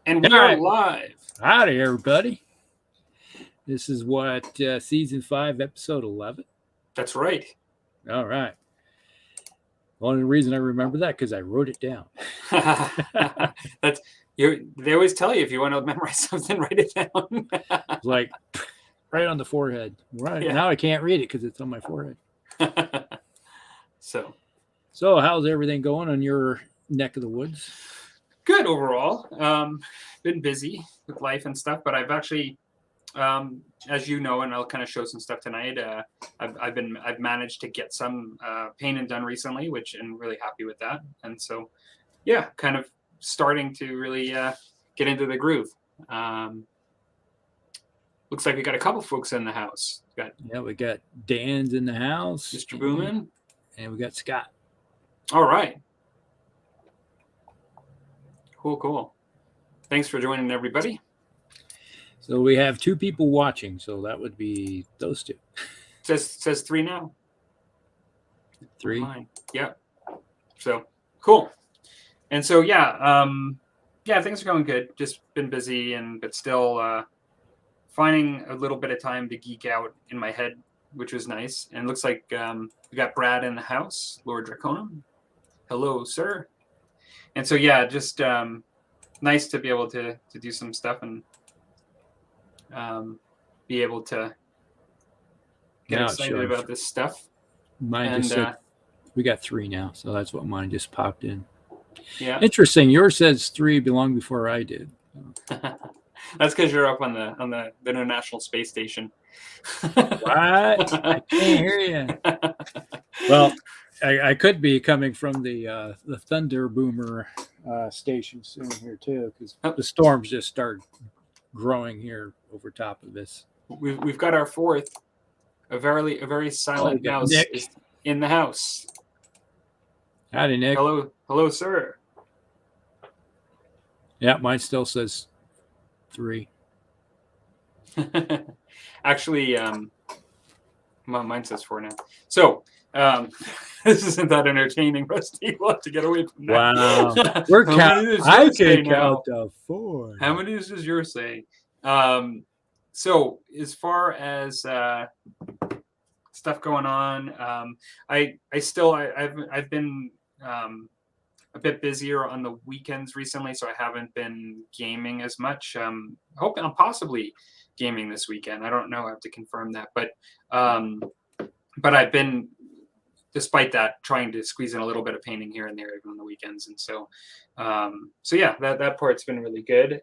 And we are live. Howdy, everybody. This is what, season 5, episode 11? That's right. All right. Only reason I remember that because I wrote it down. They always tell you if you want to memorize something, write it down. It's like right on the forehead. Right Yeah. now I can't read it because it's on my forehead. So how's everything going on your neck of the woods? Good overall. Been busy with life and stuff, but I've actually, as you know, and I'll kind of show some stuff tonight. I've managed to get some painting done recently, which I'm really happy with that. And so, yeah, kind of starting to really get into the groove. Looks like we got a couple folks in the house. We got Dan's in the house, Mr. Boomin, and we got Scott. All right. Cool. Thanks for joining, everybody. So we have 2 people watching, so that would be those 2. Says 3 now. 3. Mine. Yeah. So cool. And so things are going good. Just been busy but still finding a little bit of time to geek out in my head, which was nice. And it looks like we got Brad in the house, Lord Draconum. Hello, sir. And so, just nice to be able to do some stuff and be able to get excited about this stuff. Mine just we got 3 now, so that's what mine just popped in. Yeah. Interesting. Yours says 3 belonged before I did. That's because you're up on the International Space Station. What? I can't hear you. Well, I could be coming from the Thunder Boomer station soon here too, because the storms just start growing here over top of this. We've got our 4th, a very silent mouse is in the house. Howdy, Nick. Hello, sir. Yeah, mine still says 3. Actually, mine says 4 now. So. This isn't that entertaining, Rusty. We'll have to get away from that. Wow. We're counting. I can count to 4. How many does yours say? So as far as stuff going on, I've been a bit busier on the weekends recently, so I haven't been gaming as much. Hoping I'm possibly gaming this weekend. I don't know. I have to confirm that, but I've been, despite that, trying to squeeze in a little bit of painting here and there, even on the weekends. And so, that part's been really good.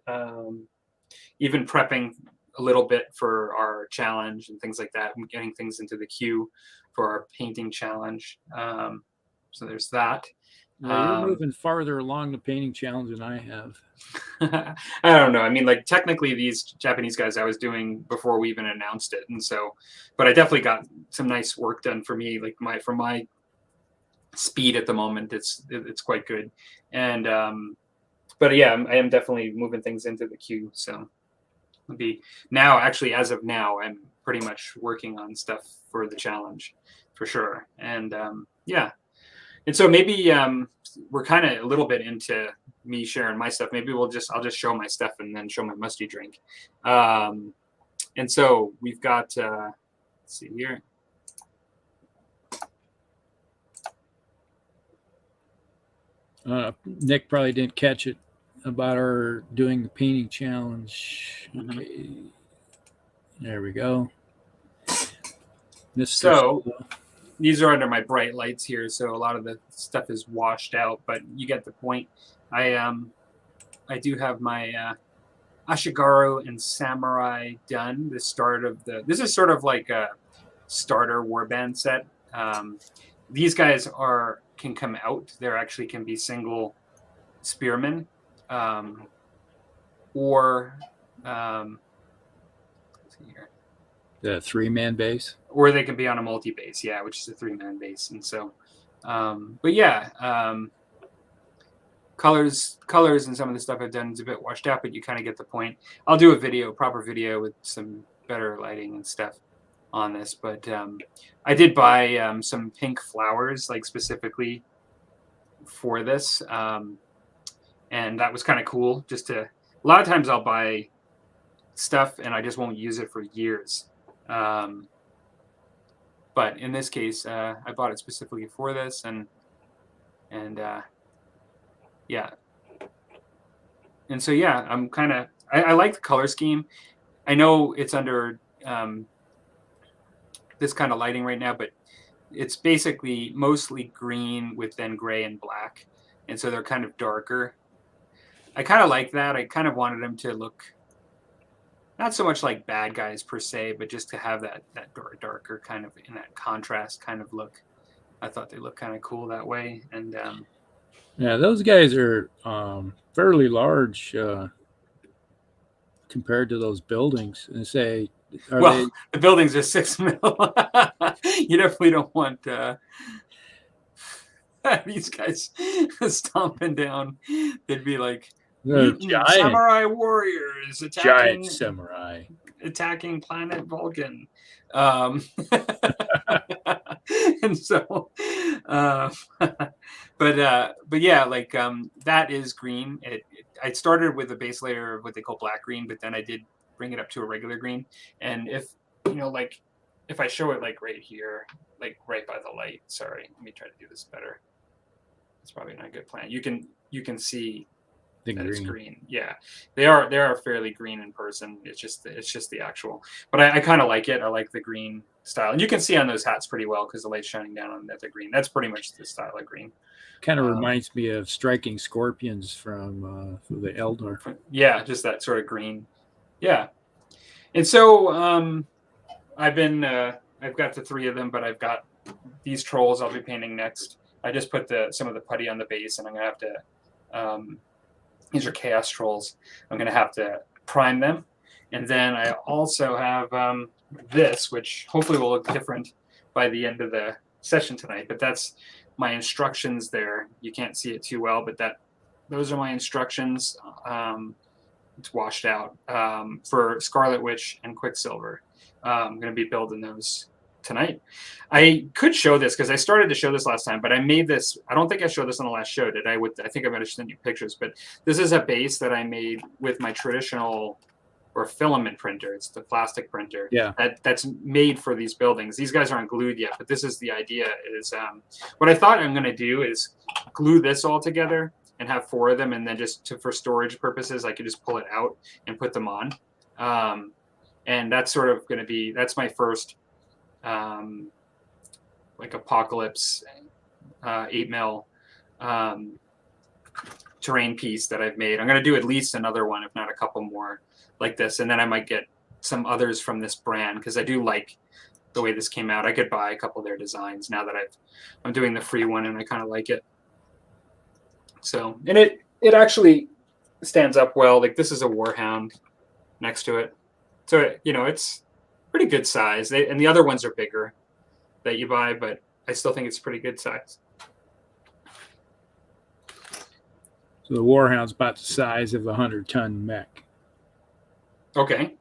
Even prepping a little bit for our challenge and things like that, and getting things into the queue for our painting challenge. So there's that. Yeah, you're moving farther along the painting challenge than I have. I don't know. I mean, like, technically these Japanese guys I was doing before we even announced it. And so, but I definitely got some nice work done for me. Like for my speed at the moment, it's quite good. And, but yeah, I am definitely moving things into the queue. So it'll be now, actually, as of now, I'm pretty much working on stuff for the challenge for sure. And, and so maybe we're kind of a little bit into me sharing my stuff. Maybe I'll just show my stuff and then show my musty drink. And so we've got, let's see here. Nick probably didn't catch it about our doing the painting challenge. Mm-hmm. Okay. There we go. So these are under my bright lights here, so a lot of the stuff is washed out, but you get the point. I do have my Ashigaru and Samurai done. This is sort of like a starter warband set. These guys can come out. There actually can be single spearmen, or let's see here. The 3-man base, or they can be on a multi-base, which is a 3-man base. And so, but yeah, colors and some of the stuff I've done is a bit washed out, but you kind of get the point. I'll do a proper video with some better lighting and stuff on this. But I did buy some pink flowers, like specifically for this, and that was kind of cool, just to a lot of times I'll buy stuff and I just won't use it for years. But in this case, I bought it specifically for this, and yeah. And so yeah, I'm kind of I like the color scheme. I know it's under this kind of lighting right now, but it's basically mostly green with then gray and black, and so they're kind of darker. I kind of like that. I kind of wanted them to look not so much like bad guys per se, but just to have that darker kind of in that contrast kind of look. I thought they looked kind of cool that way, and Yeah, those guys are fairly large compared to those buildings. And say, are well, they? the buildings are 6 mil. You definitely don't want these guys stomping down. They'd be like mutant samurai warriors Giant samurai attacking planet Vulcan. And so but yeah, like that is green. I started with a base layer of what they call black green, but then I did bring it up to a regular green. And if like if I show it like right here, like right by the light, sorry, let me try to do this better. It's probably not a good plan. You can see that it's green. Yeah, they are fairly green in person. It's just the actual. But I kind of like it. I like the green style, and you can see on those hats pretty well because the light's shining down on that. The green. That's pretty much the style of green. Kind of reminds me of striking scorpions from the Eldar. Yeah, just that sort of green. Yeah, and so I've got the 3 of them, but I've got these trolls I'll be painting next. I just put some of the putty on the base, and I'm gonna have to. These are chaos trolls. I'm gonna have to prime them, and then I also have this, which hopefully will look different by the end of the session tonight. But that's my instructions there. You can't see it too well, but those are my instructions. It's washed out for Scarlet Witch and Quicksilver. I'm going to be building those tonight. I could show this because I started to show this last time, but I made this. I don't think I showed this on the last show, did I? I think I might have sent you pictures, but this is a base that I made with my traditional or filament printer. It's the plastic printer. Yeah. That's made for these buildings. These guys aren't glued yet, but this is the idea. Is what I thought I'm going to do is glue this all together and have 4 of them, and then just for storage purposes, I could just pull it out and put them on. And that's sort of going to be that's my first. Like Apocalypse 8 mil terrain piece that I've made. I'm going to do at least another one, if not a couple more like this. And then I might get some others from this brand because I do like the way this came out. I could buy a couple of their designs now that I'm doing the free one, and I kind of like it. So, and it actually stands up well. Like this is a Warhound next to it. So, it's pretty good size. And the other ones are bigger that you buy, but I still think it's pretty good size. So the Warhound's about the size of a 100-ton mech. Okay.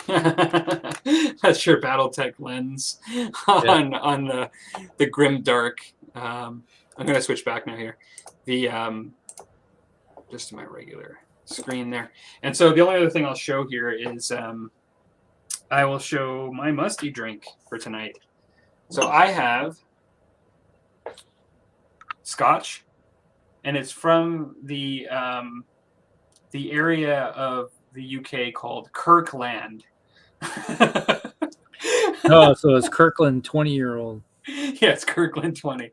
That's your BattleTech lens on the grim dark. I'm gonna switch back now here. The just to my regular screen there. And so the only other thing I'll show here is I will show my Musty drink for tonight. So I have Scotch, and it's from the area of the UK called Kirkland. Oh, so it's Kirkland 20-year-old. Yeah, it's Kirkland 20,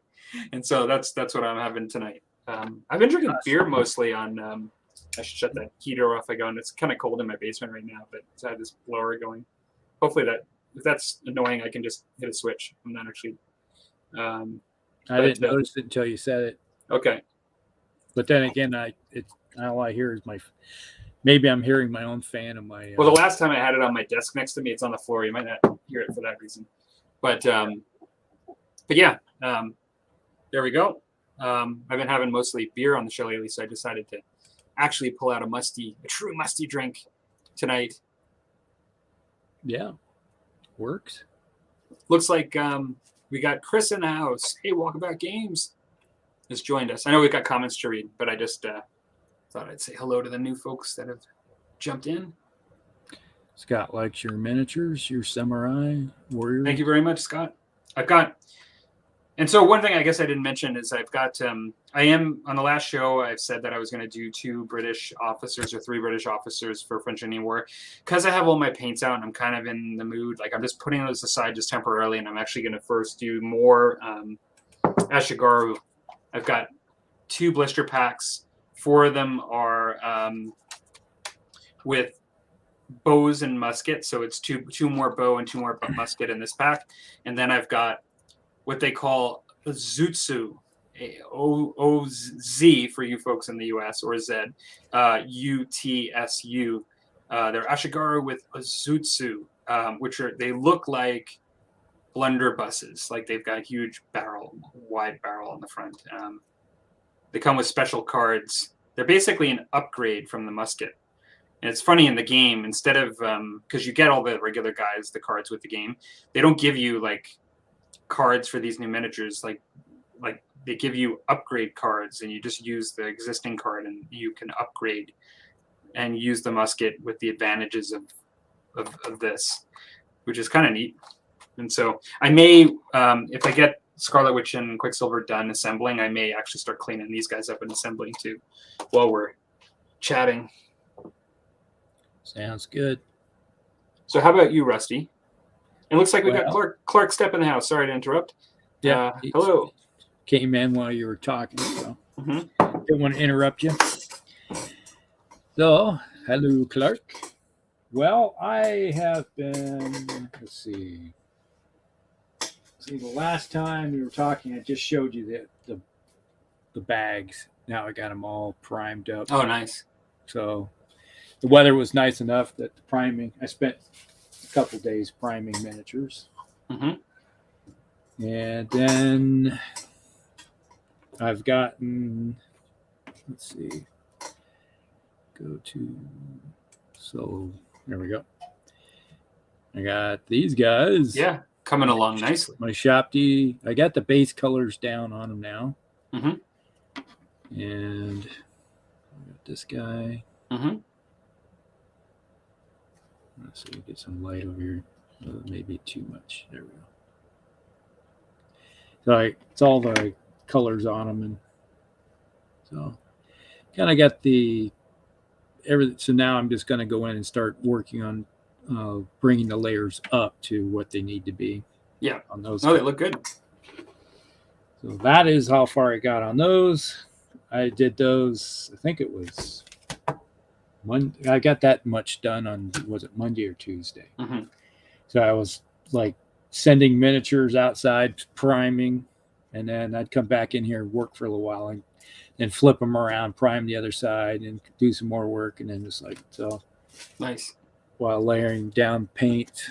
and so that's what I'm having tonight. I've been drinking beer mostly on. I should shut that heater off. It's kind of cold in my basement right now, but I have this blower going. Hopefully if that's annoying, I can just hit a switch. I'm not actually. I didn't notice it until you said it. Okay. But then again, all I hear is maybe I'm hearing my own fan of my. Well, the last time I had it on my desk next to me, it's on the floor. You might not hear it for that reason, but yeah, there we go. I've been having mostly beer on the show lately, so I decided to actually pull out a true Musty drink tonight. Yeah, works. Looks like we got Chris in the house. Hey, Walkabout Games has joined us. I know we've got comments to read, but I just thought I'd say hello to the new folks that have jumped in. Scott likes your miniatures, your samurai warriors. Thank you very much, Scott. I've got, and so one thing I guess I didn't mention is I've got, I am, on the last show, I've said that I was going to do 2 British officers or 3 British officers for French Indian War. Because I have all my paints out and I'm kind of in the mood, like I'm just putting those aside just temporarily, and I'm actually going to first do more Ashigaru. I've got 2 blister packs. 4 of them are with bows and muskets, so it's two more bow and 2 more musket in this pack. And then I've got what they call a Zutsu, O-Z for you folks in the US, or Z, U-T-S-U. They're Ashigaru with a Zutsu, which they look like blunderbusses, like they've got a huge barrel, wide barrel on the front. They come with special cards. They're basically an upgrade from the musket. And it's funny in the game, instead of, because you get all the regular guys, the cards with the game, they don't give you like cards for these new miniatures. Like they give you upgrade cards, and you just use the existing card and you can upgrade and use the musket with the advantages of this, which is kind of neat. And so I may, if I get Scarlet Witch and Quicksilver done assembling, I may actually start cleaning these guys up and assembling too while we're chatting. Sounds good. So how about you, Rusty? It looks like we got Clark Step in the house. Sorry to interrupt. Yeah. Hello. Came in while you were talking, so didn't want to interrupt you. So, hello, Clark. Well, I have been, let's see. The last time we were talking, I just showed you the bags. Now I got them all primed up. Oh, nice. So the weather was nice enough that the priming, I spent a couple days priming miniatures. And then I've gotten, let's see, so there we go. I got these guys. Yeah, coming along nicely. My Shopty, I got the base colors down on them now. And I got this guy. Let's see, get some light over here. Maybe too much. There we go. So it's all the colors on them, and so kind of got everything. So now I'm just going to go in and start working on bringing the layers up to what they need to be. Yeah, on those. Oh, they look good. So that is how far I got on those. I did those. I think it was Monday. I got that much done on, was it Monday or Tuesday? So I was like sending miniatures outside, priming, and then I'd come back in here and work for a little while and then flip them around, prime the other side, and do some more work, and then just like so. Nice. While layering down paint.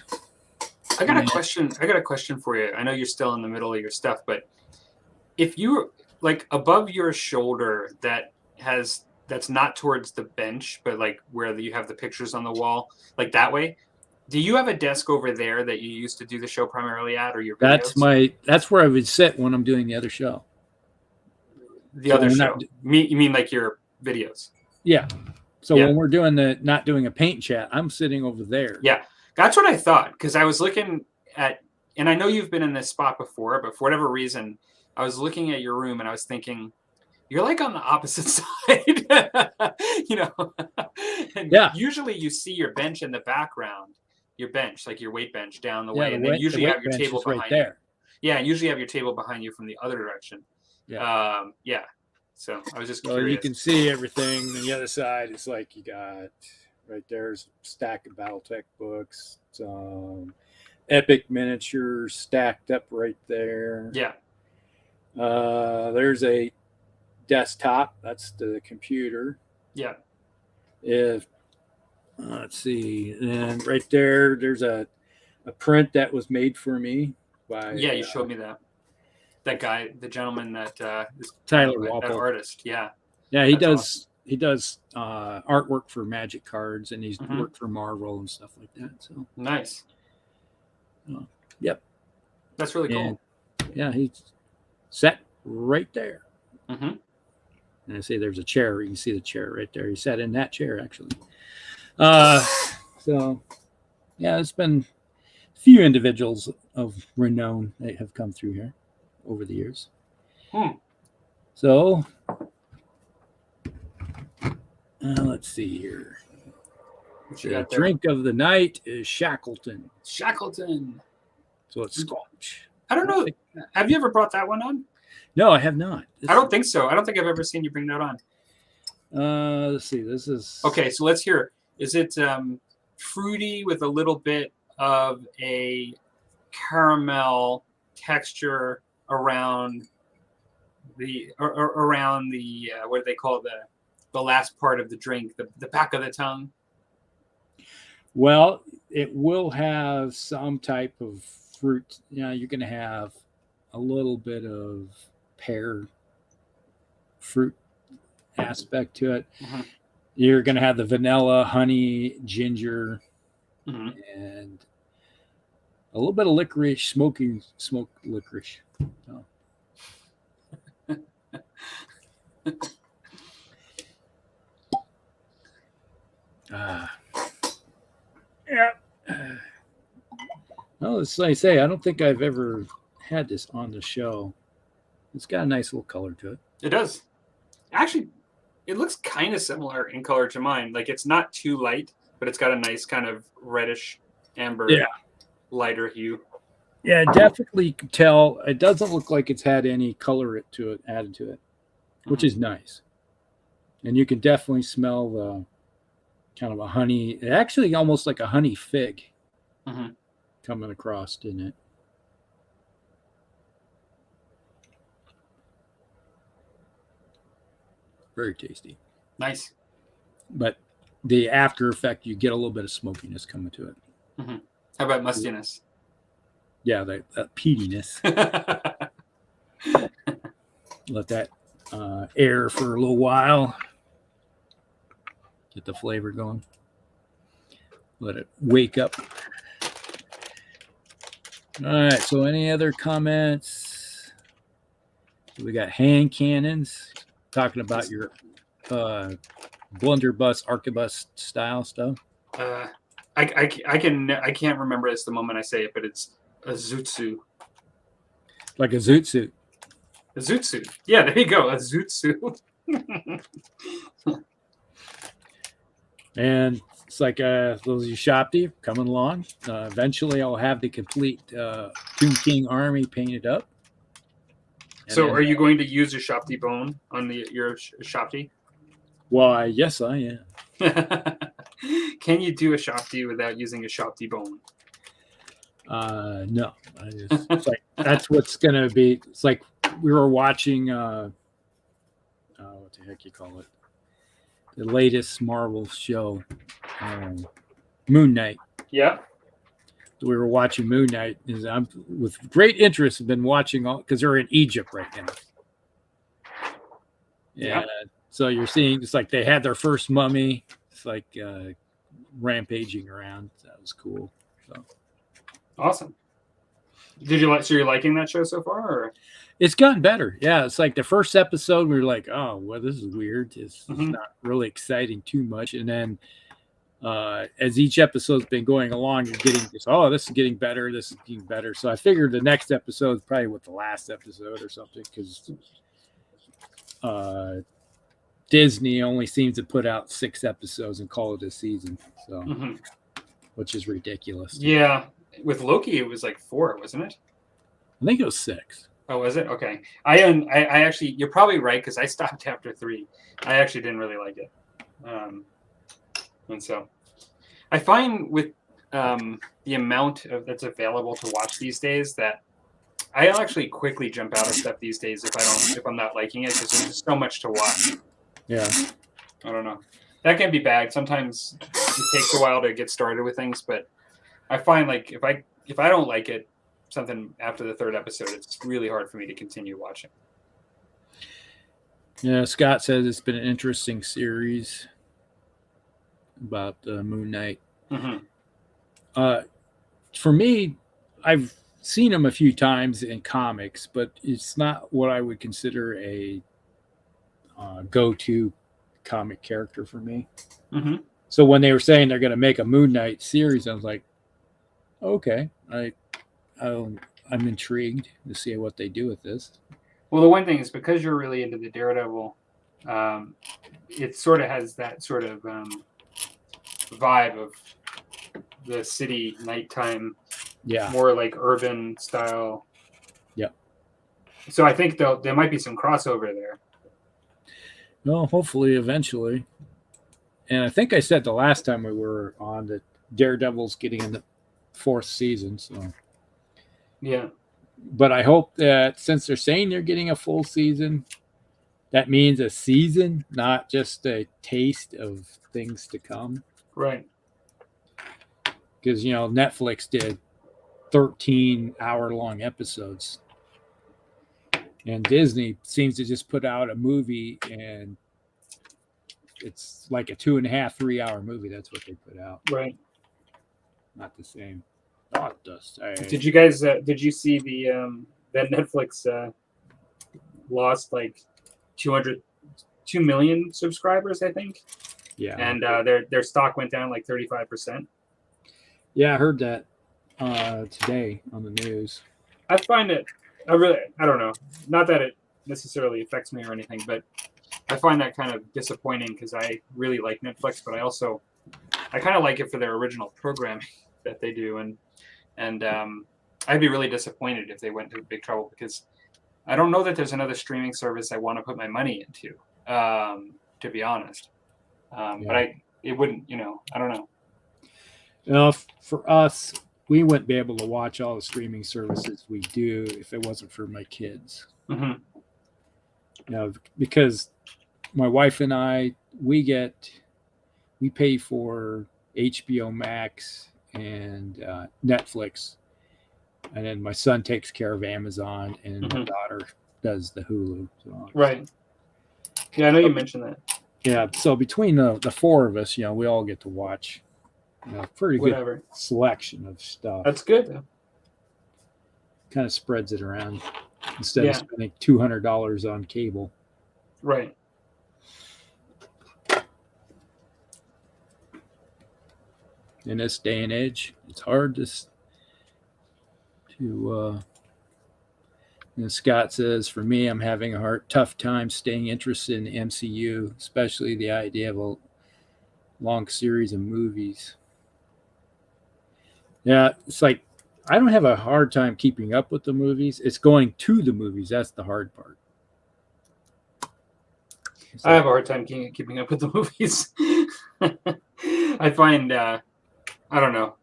I got a question. I got a question for you. I know you're still in the middle of your stuff, but if you like above your shoulder that's not towards the bench, but like where you have the pictures on the wall, like that way, do you have a desk over there that you used to do the show primarily at, or your videos? That's where I would sit when I'm doing the other show. The other show? You mean like your videos? Yeah. So when we're doing not doing a paint chat, I'm sitting over there. Yeah, that's what I thought, because I was looking at, and I know you've been in this spot before, but for whatever reason, I was looking at your room and I was thinking, you're like on the opposite side, you know? And usually you see your bench in the background, your bench, like your weight bench down the way, and then usually you have your table behind you. Yeah, and usually you have your table behind you from the other direction. Yeah. So I was just curious. You can see everything. On the other side, it's like you got right there's a stack of Battletech books, some epic miniatures stacked up right there. Yeah. There's a desktop. That's the computer. Yeah. Let's see, and right there's a print that was made for me by. Yeah, you showed me that. That guy, the gentleman that is Tyler Walpole, that artist. Yeah. Yeah, he does. Awesome. He does artwork for Magic cards, and he's worked for Marvel and stuff like that. So nice. Yep. That's really cool. And, yeah, he's set right there. And I say there's a chair. You can see the chair right there. He sat in that chair, actually. So, yeah, it's been a few individuals of renown that have come through here over the years. So, let's see here. The drink of the night is Shackleton. Shackleton. So it's Scotch. I don't know. Have you ever brought that one on? No, I have not. I don't think so. I don't think I've ever seen you bring that on. Let's see. This is okay. So let's hear. Is it fruity with a little bit of a caramel texture around the what do they call the last part of the drink, the back of the tongue? Well, it will have some type of fruit. You're going to have a little bit of pear fruit aspect to it. Mm-hmm. You're going to have the vanilla, honey, ginger, and a little bit of licorice, smoked licorice. So. Yeah. Well, as I say, I don't think I've ever had this on the show. It's got a nice little color to it. It does. Actually, it looks kind of similar in color to mine. Like, it's not too light, but it's got a nice kind of reddish amber, lighter hue. Yeah, definitely you can tell. It doesn't look like it's had any color added to it, which is nice. And you can definitely smell the kind of a honey, actually almost like a honey fig coming across in it. Very tasty. Nice. But the after effect, you get a little bit of smokiness coming to it. How about mustiness? Yeah, that peatiness. Let that air for a little while. Get the flavor going. Let it wake up. All right. So, any other comments? We got hand cannons. Talking about your blunderbuss, arquebus style stuff. I can't remember this the moment I say it, but it's a zootsu. Like a zoot suit. A zoot suit. Yeah, there you go. A zoot suit. And it's like those you Shopty coming along. Eventually, I'll have the complete Tomb King army painted up. And so, are you going to use a Shopty bone on your Shopty? Well, yes, I am. Can you do a Shopty without using a Shopty bone? No. It's like that's what's gonna be. It's like we were watching. What the heck you call it? The latest Marvel show, Moon Knight. Yeah. We were watching Moon Knight. I'm with great interest. Have been watching all because they're in Egypt right now. Yeah. So you're seeing it's like they had their first mummy. It's like rampaging around. That was cool. So awesome. Did you like? So you're liking that show so far? Or? It's gotten better. Yeah, it's like the first episode we were like, oh, well, this is weird. It's not really exciting too much. And then as each episode's been going along, you're getting this, oh, this is getting better. This is getting better. So I figured the next episode is probably with the last episode or something because Disney only seems to put out 6 episodes and call it a season. So, which is ridiculous. Yeah. With Loki, it was like 4, wasn't it? I think it was 6. Oh, was it? Okay. I actually, you're probably right because I stopped after 3. I actually didn't really like it. And so I find with the amount that's available to watch these days that I'll actually quickly jump out of stuff these days if I'm not liking it because there's just so much to watch. Yeah. I don't know. That can be bad. Sometimes it takes a while to get started with things, but I find like if I don't like it, something after the 3rd episode, it's really hard for me to continue watching. Yeah, Scott says it's been an interesting series about Moon Knight. For me, I've seen him a few times in comics, but it's not what I would consider a go-to comic character for me. Mm-hmm. So when they were saying they're going to make a Moon Knight series, I was like, okay, I'm intrigued to see what they do with this. Well, the one thing is because you're really into the Daredevil, it sort of has that sort of vibe of the city nighttime, more like urban style. Yeah. So I think there might be some crossover there. Well, hopefully, eventually. And I think I said the last time we were on that Daredevil's getting in the 4th season. So yeah. But I hope that since they're saying they're getting a full season, that means a season, not just a taste of things to come. Right. Because, Netflix did 13-hour-long episodes. And Disney seems to just put out a movie and it's like a 2.5, 3-hour movie. That's what they put out. Right. Not the same. Not the same. Did you guys? Did you see that Netflix lost like 2 million subscribers? I think. Yeah. And their stock went down like 35%. Yeah, I heard that today on the news. I find it. I don't know. Not that it necessarily affects me or anything, but I find that kind of disappointing because I really like Netflix, but I kind of like it for their original programming that they do, and I'd be really disappointed if they went into big trouble because I don't know that there's another streaming service I want to put my money into, to be honest. But it wouldn't, I don't know. For us, we wouldn't be able to watch all the streaming services we do if it wasn't for my kids. Mm-hmm. Because my wife and I, we pay for HBO Max and Netflix, and then my son takes care of Amazon, and my daughter does the Hulu. So, right. Yeah, I know you mentioned that. Yeah, so between the 4 of us, we all get to watch pretty good selection of stuff. That's good, though. Kind of spreads it around instead of spending $200 on cable. Right. In this day and age, it's hard to Scott says, for me, I'm having a tough time staying interested in the MCU, especially the idea of a long series of movies. Yeah, it's like I don't have a hard time keeping up with the movies. It's going to the movies. That's the hard part. I have a hard time keeping up with the movies. I find, I don't know.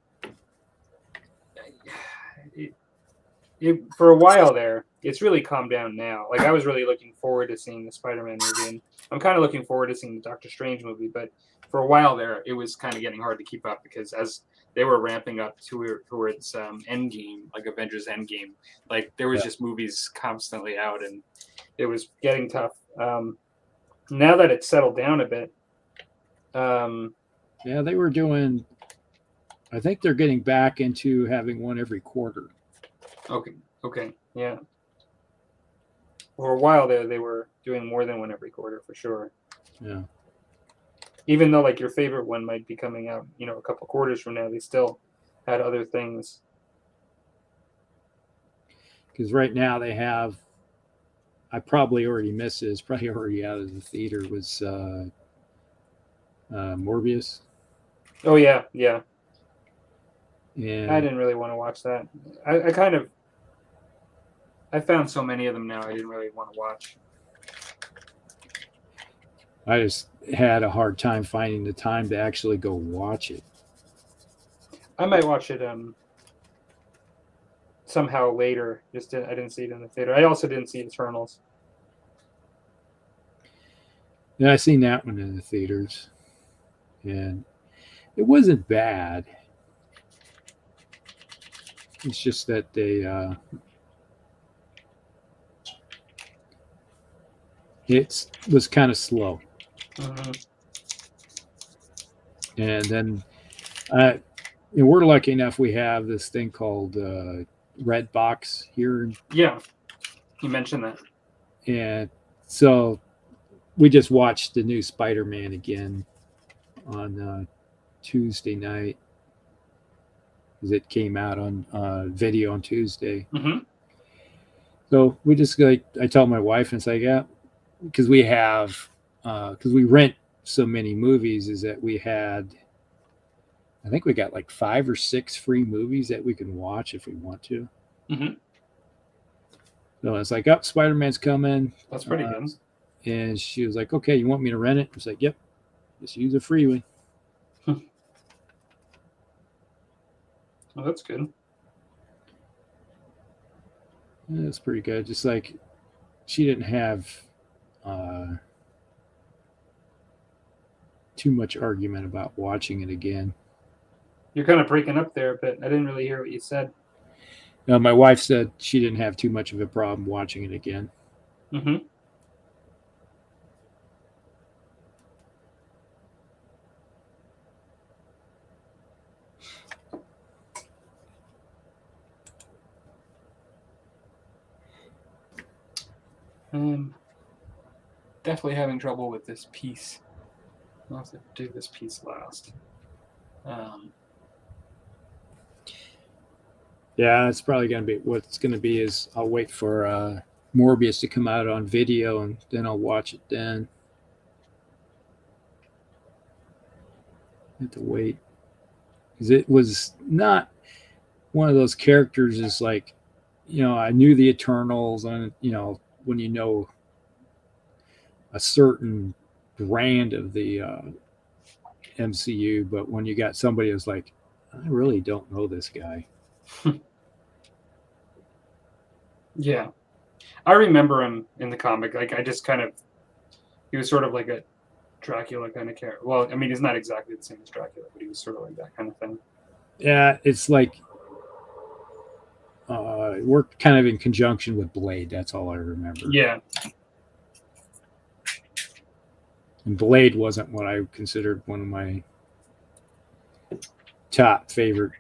For a while there, it's really calmed down now. Like, I was really looking forward to seeing the SpiderMan movie, and I'm kind of looking forward to seeing the Doctor Strange movie, but for a while there, it was kind of getting hard to keep up because as they were ramping up towards Endgame, like Avengers Endgame, like there was just movies constantly out, and it was getting tough. Now that it's settled down a bit. They were doing, I think they're getting back into having one every quarter. Okay, yeah. For a while there, they were doing more than one every quarter for sure. Yeah. Even though like your favorite one might be coming out, a couple quarters from now, they still had other things. Because right now they have, I probably already missed it. It's probably already out of the theater. Was Morbius? Oh yeah. And I didn't really want to watch that. I found so many of them now. I didn't really want to watch. I just had a hard time finding the time to actually go watch it. I might watch it somehow later. I didn't see it in the theater. I also didn't see Eternals. Yeah, I seen that one in the theaters, and it wasn't bad. It's just that they it was kind of slow. Mm-hmm. And then we're lucky enough we have this thing called Red Box here. Yeah, you mentioned that. And so we just watched the new SpiderMan again on Tuesday night, because it came out on video on Tuesday. Mm-hmm. So we just like, I told my wife, and it's like, yeah, because we have, because we rent so many movies, is that we had, I think we got like 5 or 6 free movies that we can watch if we want to. Mm-hmm. So it's like, oh, Spider-Man's coming. That's pretty good. And she was like, okay, you want me to rent it? I was like, yep, just use a free one. Well, that's good. Yeah, that's pretty good. Just like, she didn't have too much argument about watching it again. You're kind of breaking up there, but I didn't really hear what you said. My wife said she didn't have too much of a problem watching it again. Mm-hmm. Definitely having trouble with this piece. I'll have to do this piece last. Yeah, it's probably going to be, what it's going to be is I'll wait for Morbius to come out on video, and then I'll watch it then. I have to wait. Because it was not one of those characters is like, I knew the Eternals, and, when you know a certain brand of the MCU, but when you got somebody who's like, I really don't know this guy. Yeah. I remember him in the comic. Like, he was sort of like a Dracula kind of character. Well, I mean, he's not exactly the same as Dracula, but he was sort of like that kind of thing. Yeah, it's like, worked kind of in conjunction with Blade. That's all I remember. Yeah. And Blade wasn't what I considered one of my top favorite.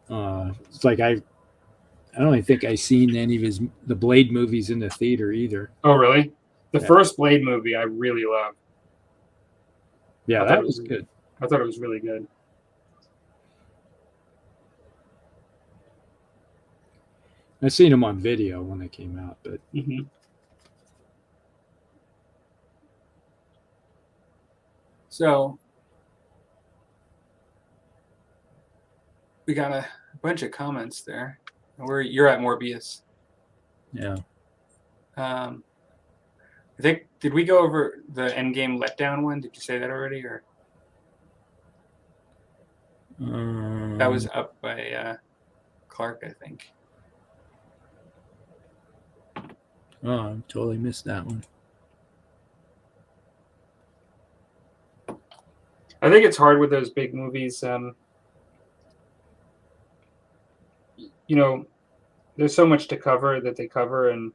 It's like I don't even think I've seen any of the Blade movies in the theater either. Oh, really? The first Blade movie I really loved. Yeah, that was good. I thought it was really good. I've seen them on video when they came out, but So we got a bunch of comments there. You're at Morbius. Yeah. I think, did we go over the Endgame letdown one? Did you say that already, or that was up by Clark, I think. Oh, I totally missed that one. I think it's hard with those big movies. There's so much to cover that they cover, and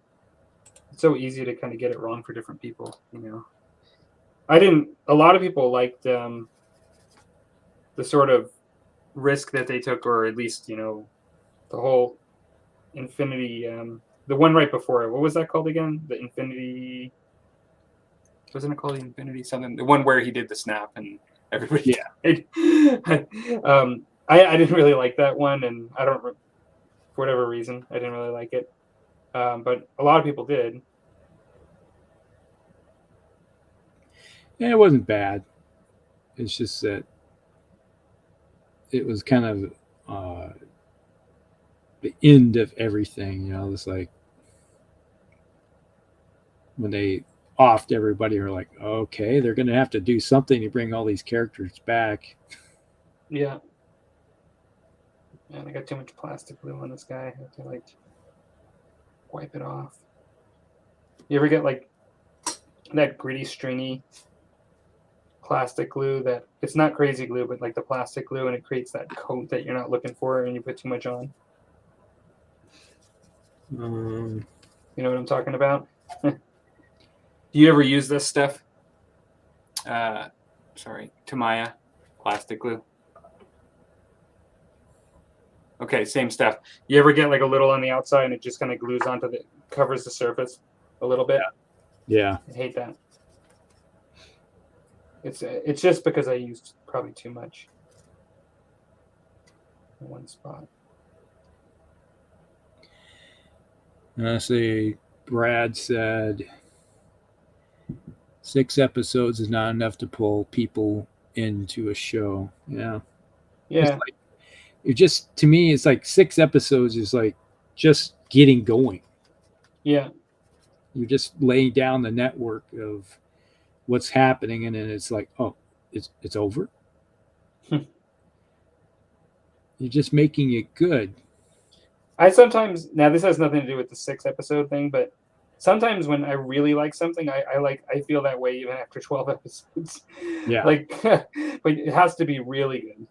it's so easy to kind of get it wrong for different people. A lot of people liked the sort of risk that they took, or at least, the whole Infinity, the one right before it. What was that called again? The Infinity, wasn't it called the Infinity something? The one where he did the snap and everybody died. I didn't really like that one, and I don't, for whatever reason, I didn't really like it. But a lot of people did. Yeah, it wasn't bad. It's just that it was kind of the end of everything. It's like when they offed everybody, are like, okay, they're going to have to do something to bring all these characters back. Yeah. Man, I got too much plastic glue on this guy. I have to wipe it off. You ever get that gritty, stringy plastic glue that it's not crazy glue, but the plastic glue, and it creates that coat that you're not looking for, and you put too much on? You know what I'm talking about? Do you ever use this stuff? Tamaya plastic glue. Okay, same stuff. You ever get a little on the outside and it just kind of glues covers the surface a little bit? Yeah. I hate that. It's just because I used probably too much in one spot. See, Brad said 6 episodes is not enough to pull people into a show. Yeah. It's Yeah. like, it just, to me, it's like 6 episodes is like just getting going. Yeah. You're just laying down the network of what's happening, and then it's like, oh, it's over. You're just making it good. I sometimes, now this has nothing to do with the 6 episode thing, but sometimes when I really like something, I feel that way even after 12 episodes. Yeah. Like, but it has to be really good.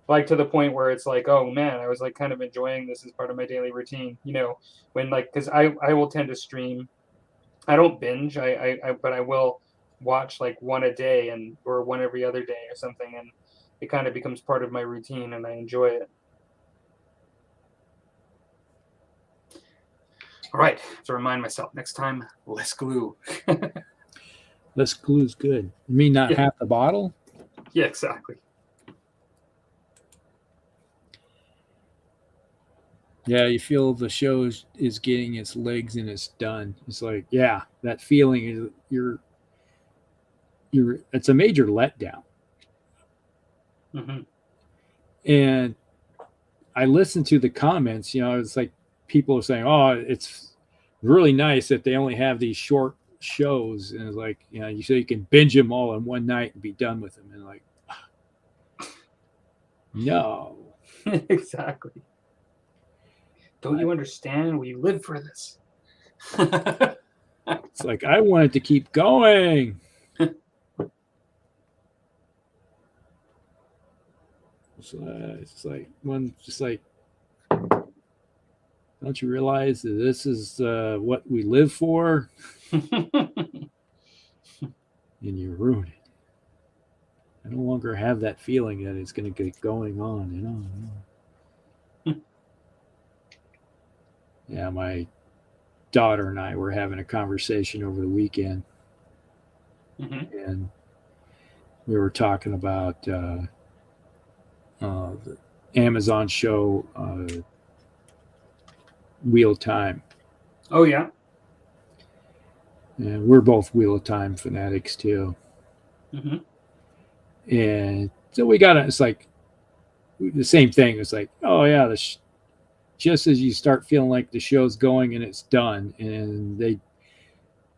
Like to the point where it's like, oh man, I was like kind of enjoying this as part of my daily routine, when like, because I will tend to stream. I don't binge, but I will watch like one a day or one every other day or something, and it kind of becomes part of my routine, and I enjoy it. All right, to remind myself next time, less glue. Less glue is good. You mean not half the bottle? Yeah, exactly. Yeah, you feel the show is getting its legs and it's done. It's like, yeah, that feeling is it's a major letdown. Mm-hmm. And I listened to the comments, it's like people are saying, oh, it's really nice that they only have these short shows. And it's like, you say you can binge them all in one night and be done with them. And like, no. Exactly. Don't you understand? We live for this. It's like, I wanted to keep going. So it's like, don't you realize that this is what we live for? And you ruin it. I no longer have that feeling that it's going to get going on and on and on. Yeah, my daughter and I were having a conversation over the weekend, and we were talking about the Amazon show Wheel of Time. Oh yeah. And we're both Wheel of Time fanatics too. Mm-hmm. And so we got it's like the same thing. It's like, oh yeah, just as you start feeling like the show's going and it's done, and they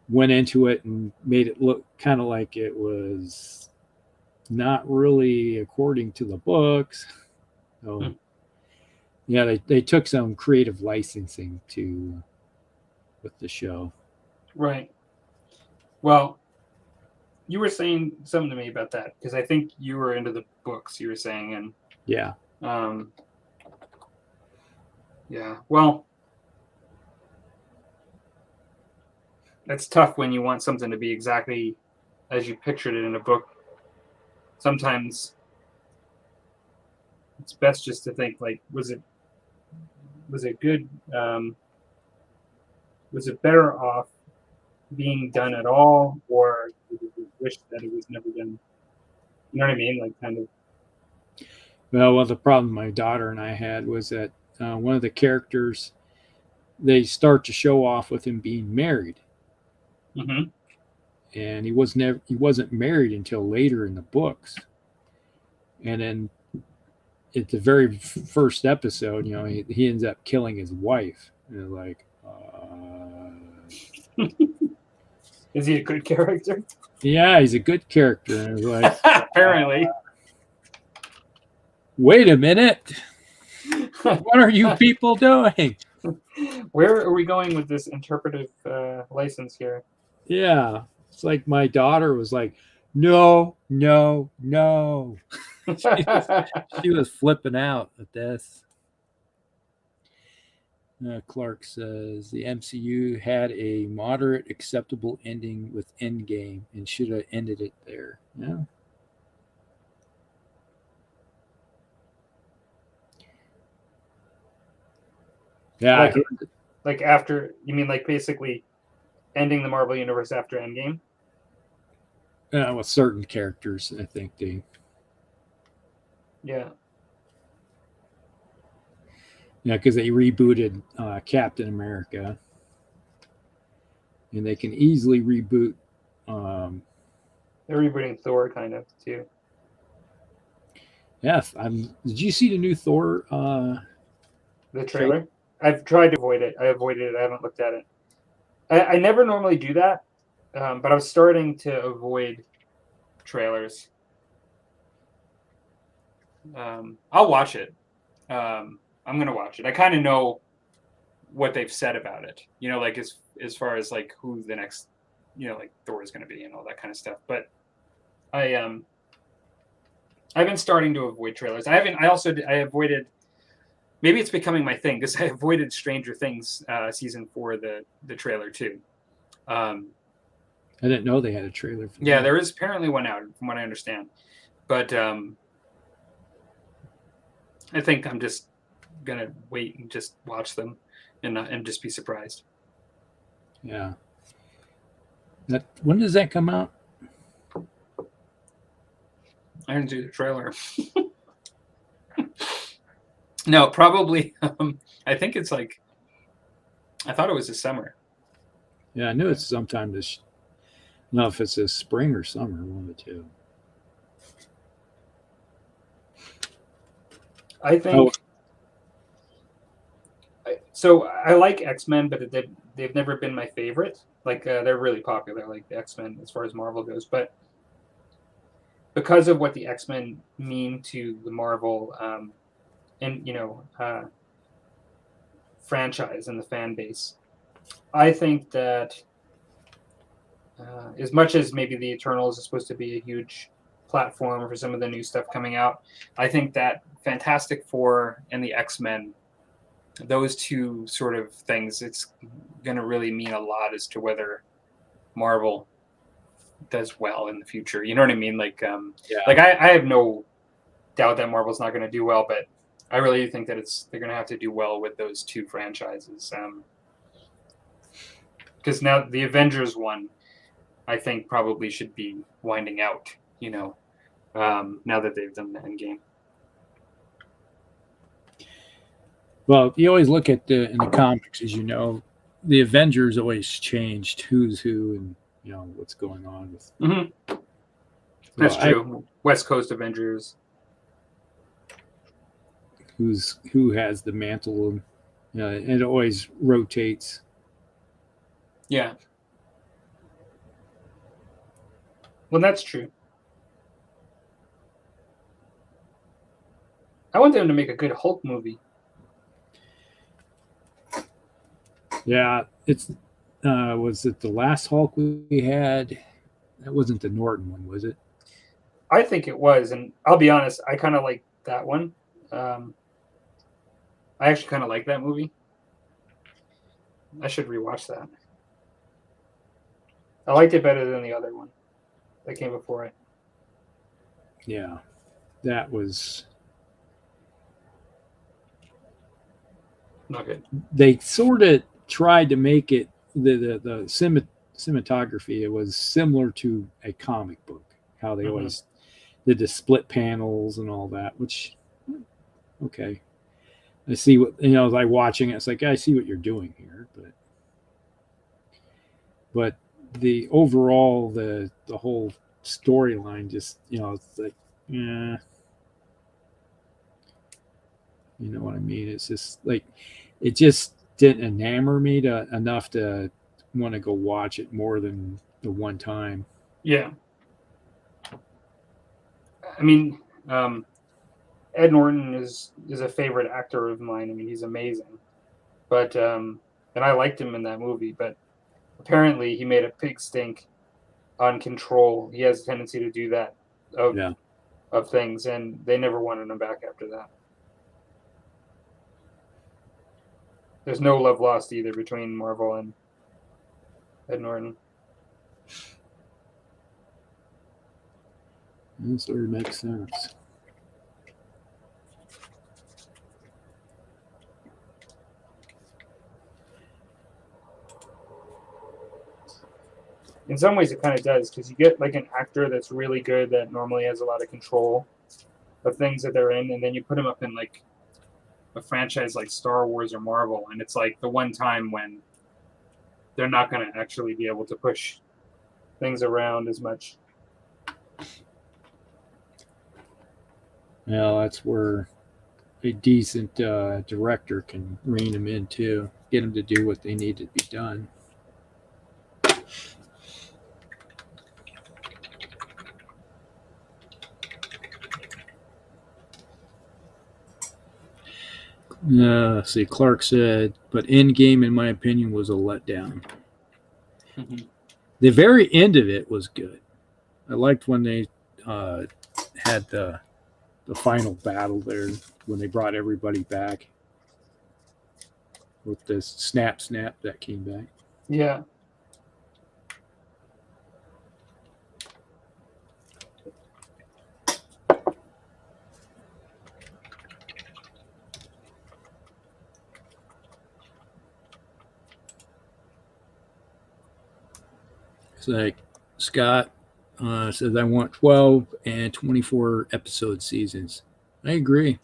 went into it and made it look kind of like it was not really according to the books. So yeah, they took some creative licensing with the show. Right. Well, you were saying something to me about that because I think you were into the books. You were saying, and yeah, yeah. Well, it's tough when you want something to be exactly as you pictured it in a book. Sometimes it's best just to think like, was it good? Was it better off being done at all, or did you wish that it was never done? You know what I mean? Like kind of. Well, the problem my daughter and I had was that one of the characters, they start to show off with him being married, and he wasn't married until later in the books, and then at the very first episode, he ends up killing his wife, and like, Is he a good character? yeah, he's a good character, and it was like, apparently. Wait a minute. What are you people doing? Where are we going with this interpretive license here? Yeah. It's like my daughter was like, no. She was flipping out at this. Clark says the MCU had a moderate, acceptable ending with Endgame and should have ended it there. Yeah. Yeah. Like after, you mean like basically ending the Marvel Universe after Endgame? with certain characters, I think Yeah. because they rebooted Captain America, and they can easily reboot. They're rebooting Thor kind of too. Yeah, did you see the new Thor? The trailer. I've tried to avoid it. I avoided it. I haven't looked at it. I never normally do that, but I was starting to avoid trailers. I'll watch it. I'm gonna watch it. I kind of know what they've said about it. You know, like as far as like who the next, like Thor is gonna be and all that kind of stuff. But I've been starting to avoid trailers. I haven't. I avoided. Maybe it's becoming my thing because I avoided Stranger Things season 4 the trailer too. I didn't know they had a trailer for Yeah, that. there is apparently one out, from what I understand. But I think I'm just gonna wait and just watch them and just be surprised. Yeah. When does that come out? I didn't do the trailer. No, probably. I think it's like. I thought it was this summer. Yeah, I knew it's sometime this. No, if it's this spring or summer, one of the two. I think. So I like X-Men, but they've never been my favorite. Like they're really popular, like the X-Men as far as Marvel goes. But because of what the X-Men mean to the Marvel, and franchise and the fan base, I think that as much as maybe the Eternals is supposed to be a huge platform for some of the new stuff coming out, I think that Fantastic Four and the X-Men, those two sort of things, it's going to really mean a lot as to whether Marvel does well in the future. You know what I mean? Like, like I have no doubt that Marvel's not going to do well, but I really think that they're going to have to do well with those two franchises. Because now the Avengers one, I think probably should be winding out. Now that they've done the Endgame. Well, you always look at in the comics, as you know, the Avengers always changed who's who and what's going on with. Mm-hmm. That's true. West Coast Avengers. Who has the mantle, and it always rotates. Yeah. Well, that's true. I want them to make a good Hulk movie. Yeah, it's was it the last Hulk we had? That wasn't the Norton one, was it? I think it was, and I'll be honest, I kind of like that one. I actually kind of like that movie. I should rewatch that. I liked it better than the other one that came before it. Yeah, that was not good. They sort of tried to make it the cinematography. It was similar to a comic book. How they always did the split panels and all that. Which, okay, I see what like watching it. It's like I see what you're doing here, but the overall the whole storyline just it's like yeah. You know what I mean? It's just like it just didn't enamor me enough to want to go watch it more than the one time. Yeah. I mean, Ed Norton is a favorite actor of mine. I mean, he's amazing. But and I liked him in that movie, but apparently he made a big stink on Control. He has a tendency to do that of things, and they never wanted him back after that. There's no love lost either between Marvel and Ed Norton. That sort of makes sense. in some ways it kind of does, because you get like an actor that's really good that normally has a lot of control of things that they're in, and then you put them up in like a franchise like Star Wars or Marvel, and it's like the one time when they're not going to actually be able to push things around as much. Well, that's where a decent director can rein them in too, get them to do what they need to be done. Let's see. Clark said, but Endgame, in my opinion, was a letdown. The very end of it was good. I liked when they had the final battle there, when they brought everybody back with this snap that came back. Yeah. It's like Scott says, I want 12 and 24 episode seasons. I agree.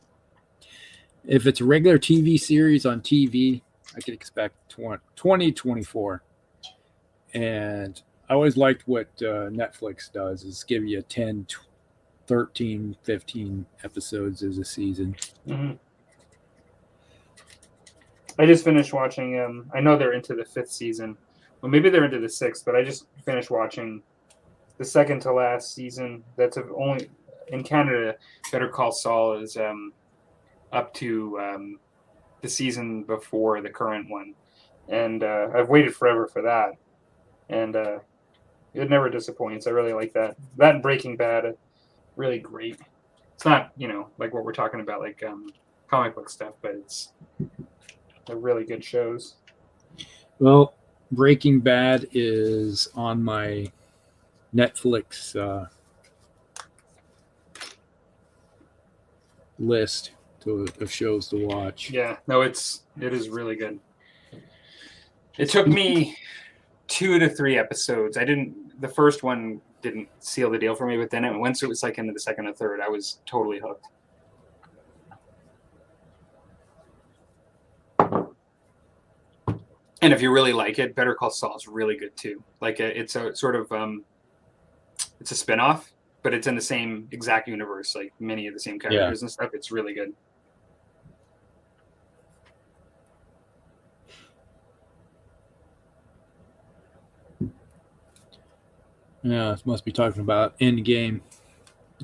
If it's a regular TV series on TV, I could expect 20, 24. And I always liked what Netflix does, is give you 10, 13, 15 episodes as a season. Mm-hmm. I just finished watching, I know they're into the 5th season. Well, maybe they're into the 6th, but I just finished watching the second to last season. That's only in Canada. Better Call Saul is up to the season before the current one, and I've waited forever for that, and it never disappoints. I really like that. That and Breaking Bad, really great. It's not like what we're talking about, like comic book stuff, but they're really good shows. Well, Breaking Bad is on my Netflix list of shows to watch. Yeah, no, it is really good. It took me 2 to 3 episodes. The first one didn't seal the deal for me, but then once it was like into the second or third, I was totally hooked. And if you really like it, Better Call Saul is really good too. Like it's a sort of it's a spinoff, but it's in the same exact universe, like many of the same characters and stuff. It's really good. Yeah, it must be talking about Endgame.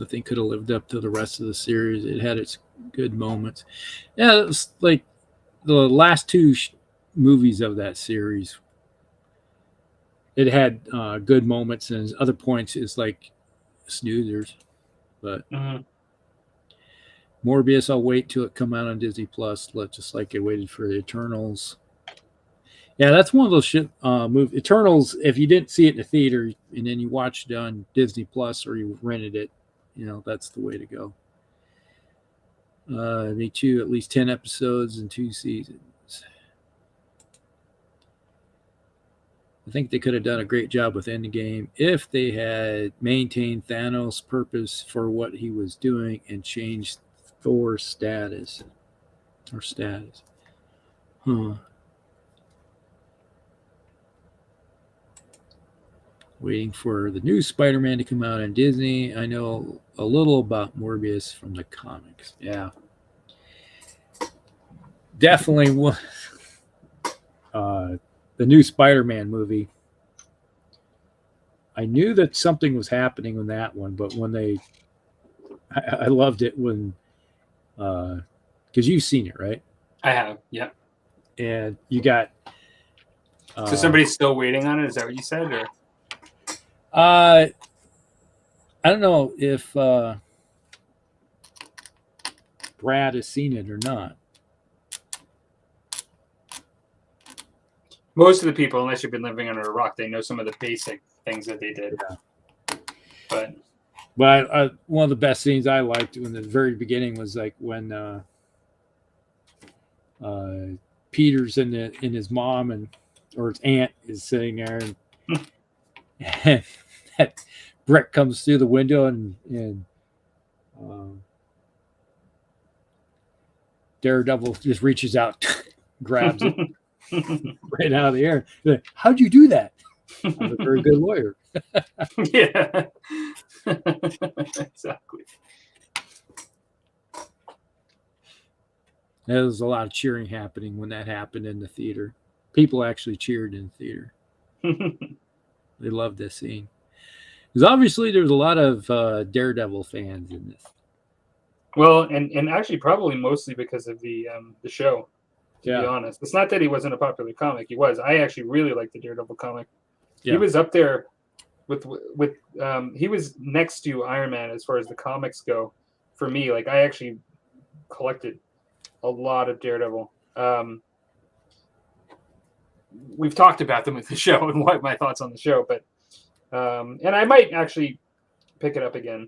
I think could have lived up to the rest of the series. It had its good moments. Yeah, it was like the last 2 movies of that series. It had good moments, and other points is like snoozers. But Morbius, I'll wait till it come out on Disney Plus. Just like I waited for the Eternals. Yeah, that's one of those shit movies. Eternals, if you didn't see it in the theater and then you watched it on Disney Plus or you rented it, that's the way to go. Me too, at least 10 episodes and 2 seasons. I think they could have done a great job with Endgame if they had maintained Thanos' purpose for what he was doing and changed Thor's status. Waiting for the new Spider-Man to come out on Disney. I know a little about Morbius from the comics. Yeah. Definitely the new Spider-Man movie. I knew that something was happening in that one, but when I loved it when, because you've seen it, right? I have, yeah. And you got. So somebody's still waiting on it? Is that what you said, or? I don't know if Brad has seen it or not. Most of the people, unless you've been living under a rock, they know some of the basic things that they did. Yeah. But one of the best scenes I liked in the very beginning was like when Peter's in his mom or his aunt is sitting there, And that brick comes through the window, and um, Daredevil just reaches out, grabs it right out of the air. Like, how'd you do that? I'm a very good lawyer. Yeah. Exactly. There was a lot of cheering happening when that happened in the theater. People actually cheered in the theater. They loved this scene. Because obviously there's a lot of Daredevil fans in this. Well, and actually probably mostly because of the show, to be Yeah. honest. It's not that he wasn't a popular comic. He was. I actually really liked the Daredevil comic. Yeah. He was up there with he was next to Iron Man as far as the comics go for me. Like, I actually collected a lot of Daredevil. We've talked about them with the show and what my thoughts on the show, but and I might actually pick it up again,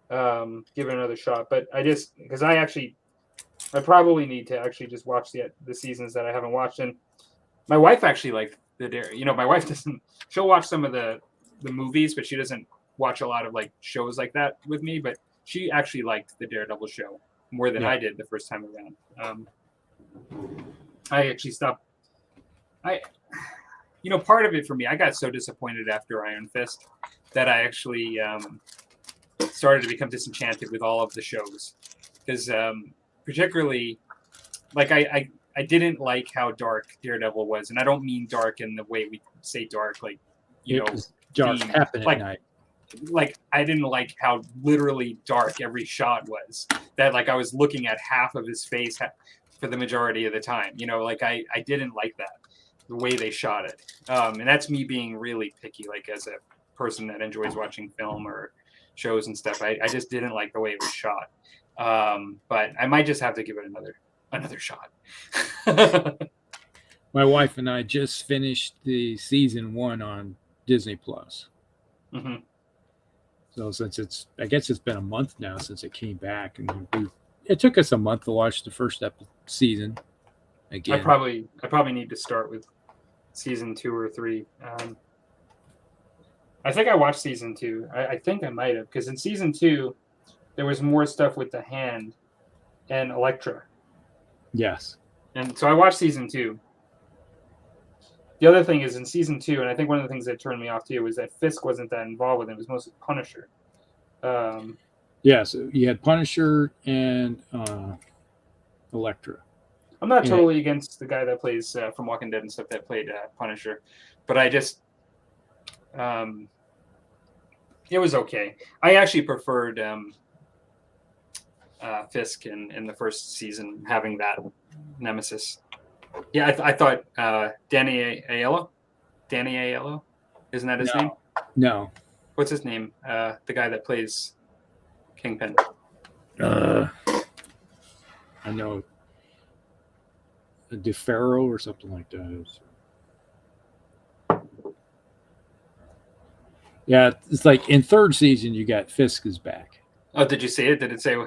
give it another shot. But because I probably need to actually just watch the seasons that I haven't watched. And my wife actually liked the Dare. You know, my wife doesn't. She'll watch some of the movies, but she doesn't watch a lot of like shows like that with me. But she actually liked the Daredevil show more than I did the first time around. I actually stopped. Part of it for me, I got so disappointed after Iron Fist that I actually started to become disenchanted with all of the shows, because particularly, like I didn't like how dark Daredevil was, and I don't mean dark in the way we say dark, like dark happen at night. Like, I didn't like how literally dark every shot was. That like I was looking at half of his face for the majority of the time. Like I didn't like that, the way they shot it. And that's me being really picky, like as a person that enjoys watching film or shows and stuff. I just didn't like the way it was shot. But I might just have to give it another shot. My wife and I just finished the season 1 on Disney Plus. Mm-hmm. So since I guess it's been a month now since it came back, and it took us a month to watch the first season. Again, I probably need to start with season 2 or 3. I think I watched season 2. I think I might have, because in season 2 there was more stuff with the Hand and Elektra. Yes. And so I watched season 2. The other thing is in season 2, and I think one of the things that turned me off too, was that Fisk wasn't that involved with it. It was mostly Punisher. So you had Punisher and Elektra. I'm not totally against the guy that plays from Walking Dead and stuff that played Punisher, but I just it was okay. I actually preferred Fisk in the first season, having that nemesis. Yeah, I thought Danny Aiello, isn't that his name? No. What's his name? The guy that plays Kingpin. I know. DeFaro or something like that. Yeah, it's like in third season you got Fisk is back. Oh, did you see it? Did it say?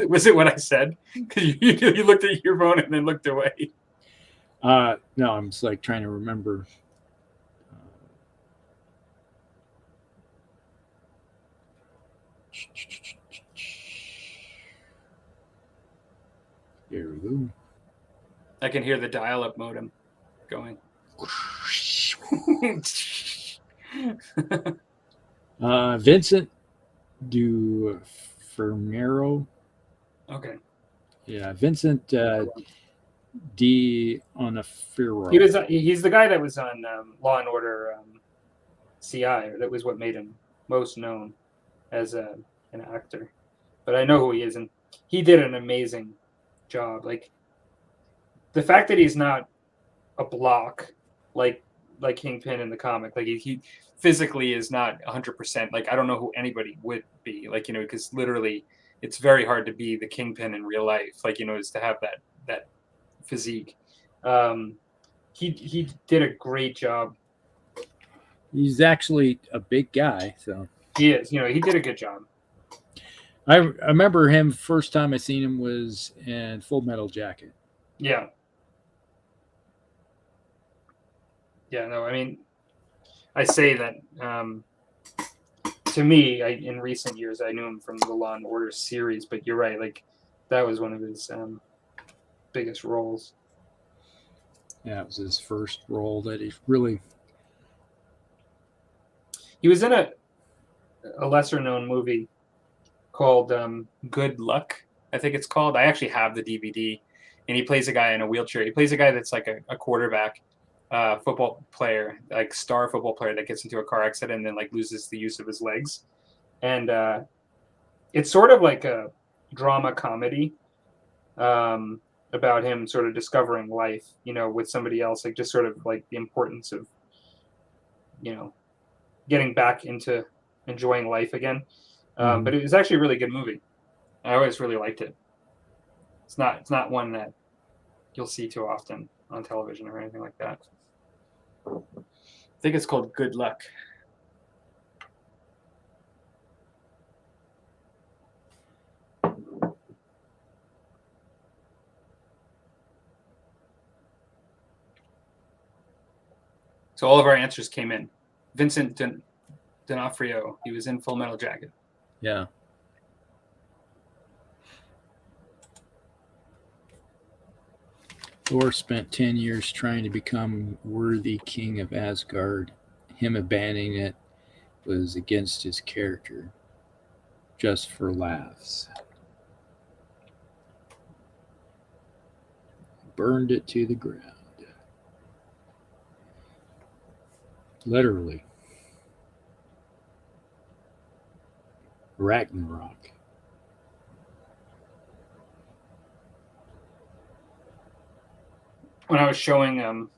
Was it what I said? Because you looked at your phone and then looked away. No, I'm just like trying to remember. There we go. I can hear the dial-up modem going. Vincent DOnofrio. Okay. Yeah, Vincent DOnofrio. He's the guy that was on Law and Order CI. That was what made him most known as an actor. But I know who he is, and he did an amazing job. Like, the fact that he's not a block like Kingpin in the comic, like he physically is not 100%. Like, I don't know who anybody would be, like, because literally it's very hard to be the Kingpin in real life, like, is to have that physique. He did a great job. He's actually a big guy, so he is. He did a good job. I remember him first time I seen him was in Full Metal Jacket. Yeah. Yeah, no, I mean, I say that to me, in recent years, I knew him from the Law and Order series, but you're right. Like that was one of his biggest roles. Yeah, it was his first role that he really. He was in a lesser known movie called Good Luck, I think it's called. I actually have the DVD, and he plays a guy in a wheelchair. He plays a guy that's like a quarterback, football player, like star football player that gets into a car accident and then like loses the use of his legs. And it's sort of like a drama comedy about him sort of discovering life, with somebody else, like just sort of like the importance of, getting back into enjoying life again. But it was actually a really good movie. I always really liked it. It's not one that you'll see too often on television or anything like that. I think it's called Good Luck. So all of our answers came in. Vincent DOnofrio, he was in Full Metal Jacket. Yeah. Thor spent 10 years trying to become worthy king of Asgard. Him abandoning it was against his character, just for laughs. Burned it to the ground. Literally. Ragnarok. When I was showing,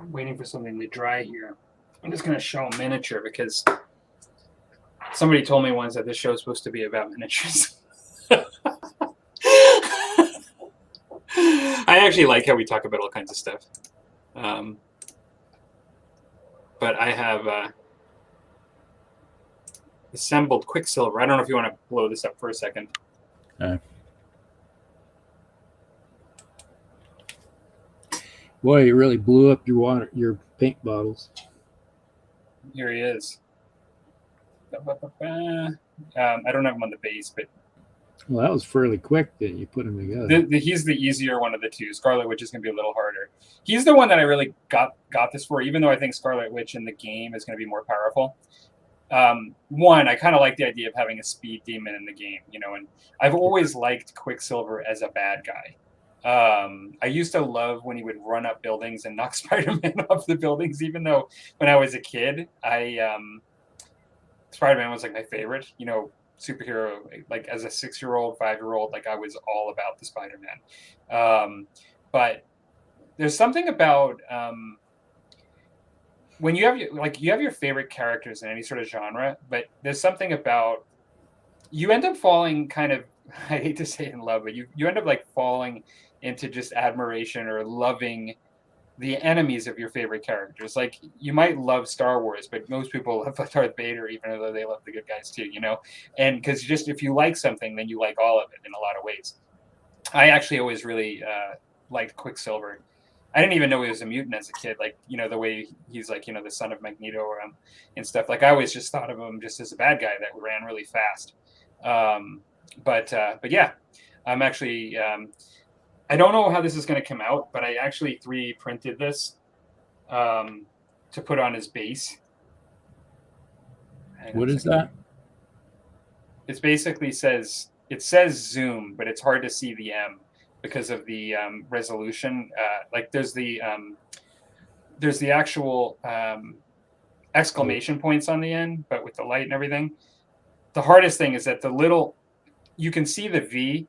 waiting for something to dry here, I'm just going to show a miniature because somebody told me once that this show is supposed to be about miniatures. I actually like how we talk about all kinds of stuff. But I have assembled Quicksilver. I don't know if you want to blow this up for a second. Boy, you really blew up your paint bottles. Here he is. I don't have him on the base, but well, that was fairly quick that you put him together. He's the easier one of the two. Scarlet Witch is going to be a little harder. He's the one that I really got this for, even though I think Scarlet Witch in the game is going to be more powerful. One, I kind of like the idea of having a speed demon in the game, and I've always liked Quicksilver as a bad guy. I used to love when he would run up buildings and knock Spider-Man off the buildings, even though when I was a kid, Spider-Man was like my favorite, superhero. Like as a 6-year-old, 5-year-old, like I was all about the Spider-Man. But there's something about when you have your favorite characters in any sort of genre, but there's something about you end up falling kind of, I hate to say in love, but you end up like falling into just admiration or loving the enemies of your favorite characters. Like you might love Star Wars, but most people love Darth Vader, even though they love the good guys too, And because just if you like something, then you like all of it in a lot of ways. I actually always really liked Quicksilver. I didn't even know he was a mutant as a kid. Like, the way he's like, the son of Magneto and stuff. Like I always just thought of him just as a bad guy that ran really fast. But yeah, I'm actually, I don't know how this is going to come out, but I actually 3D printed this to put on his base. What is that? It basically says zoom, but it's hard to see the M because of the resolution. Like there's the actual exclamation points on the end, but with the light and everything. The hardest thing is that you can see the V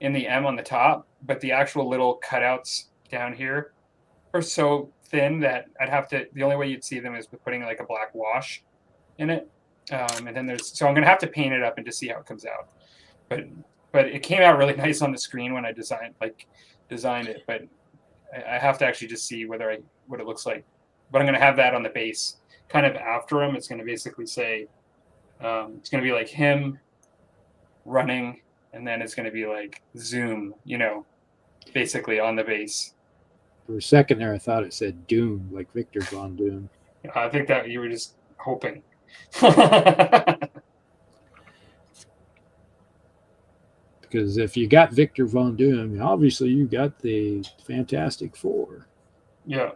in the M on the top, but the actual little cutouts down here are so thin that the only way you'd see them is with putting like a black wash in it. And then so I'm going to have to paint it up and just see how it comes out. But it came out really nice on the screen when I designed it, but I have to actually just see what it looks like. But I'm going to have that on the base kind of after him. It's going to basically say, it's going to be like him running, and then it's going to be like zoom, basically on the base. For a second there, I thought it said Doom, like Victor Von Doom. I think that you were just hoping. Because if you got Victor Von Doom, obviously you got the Fantastic Four. Yeah.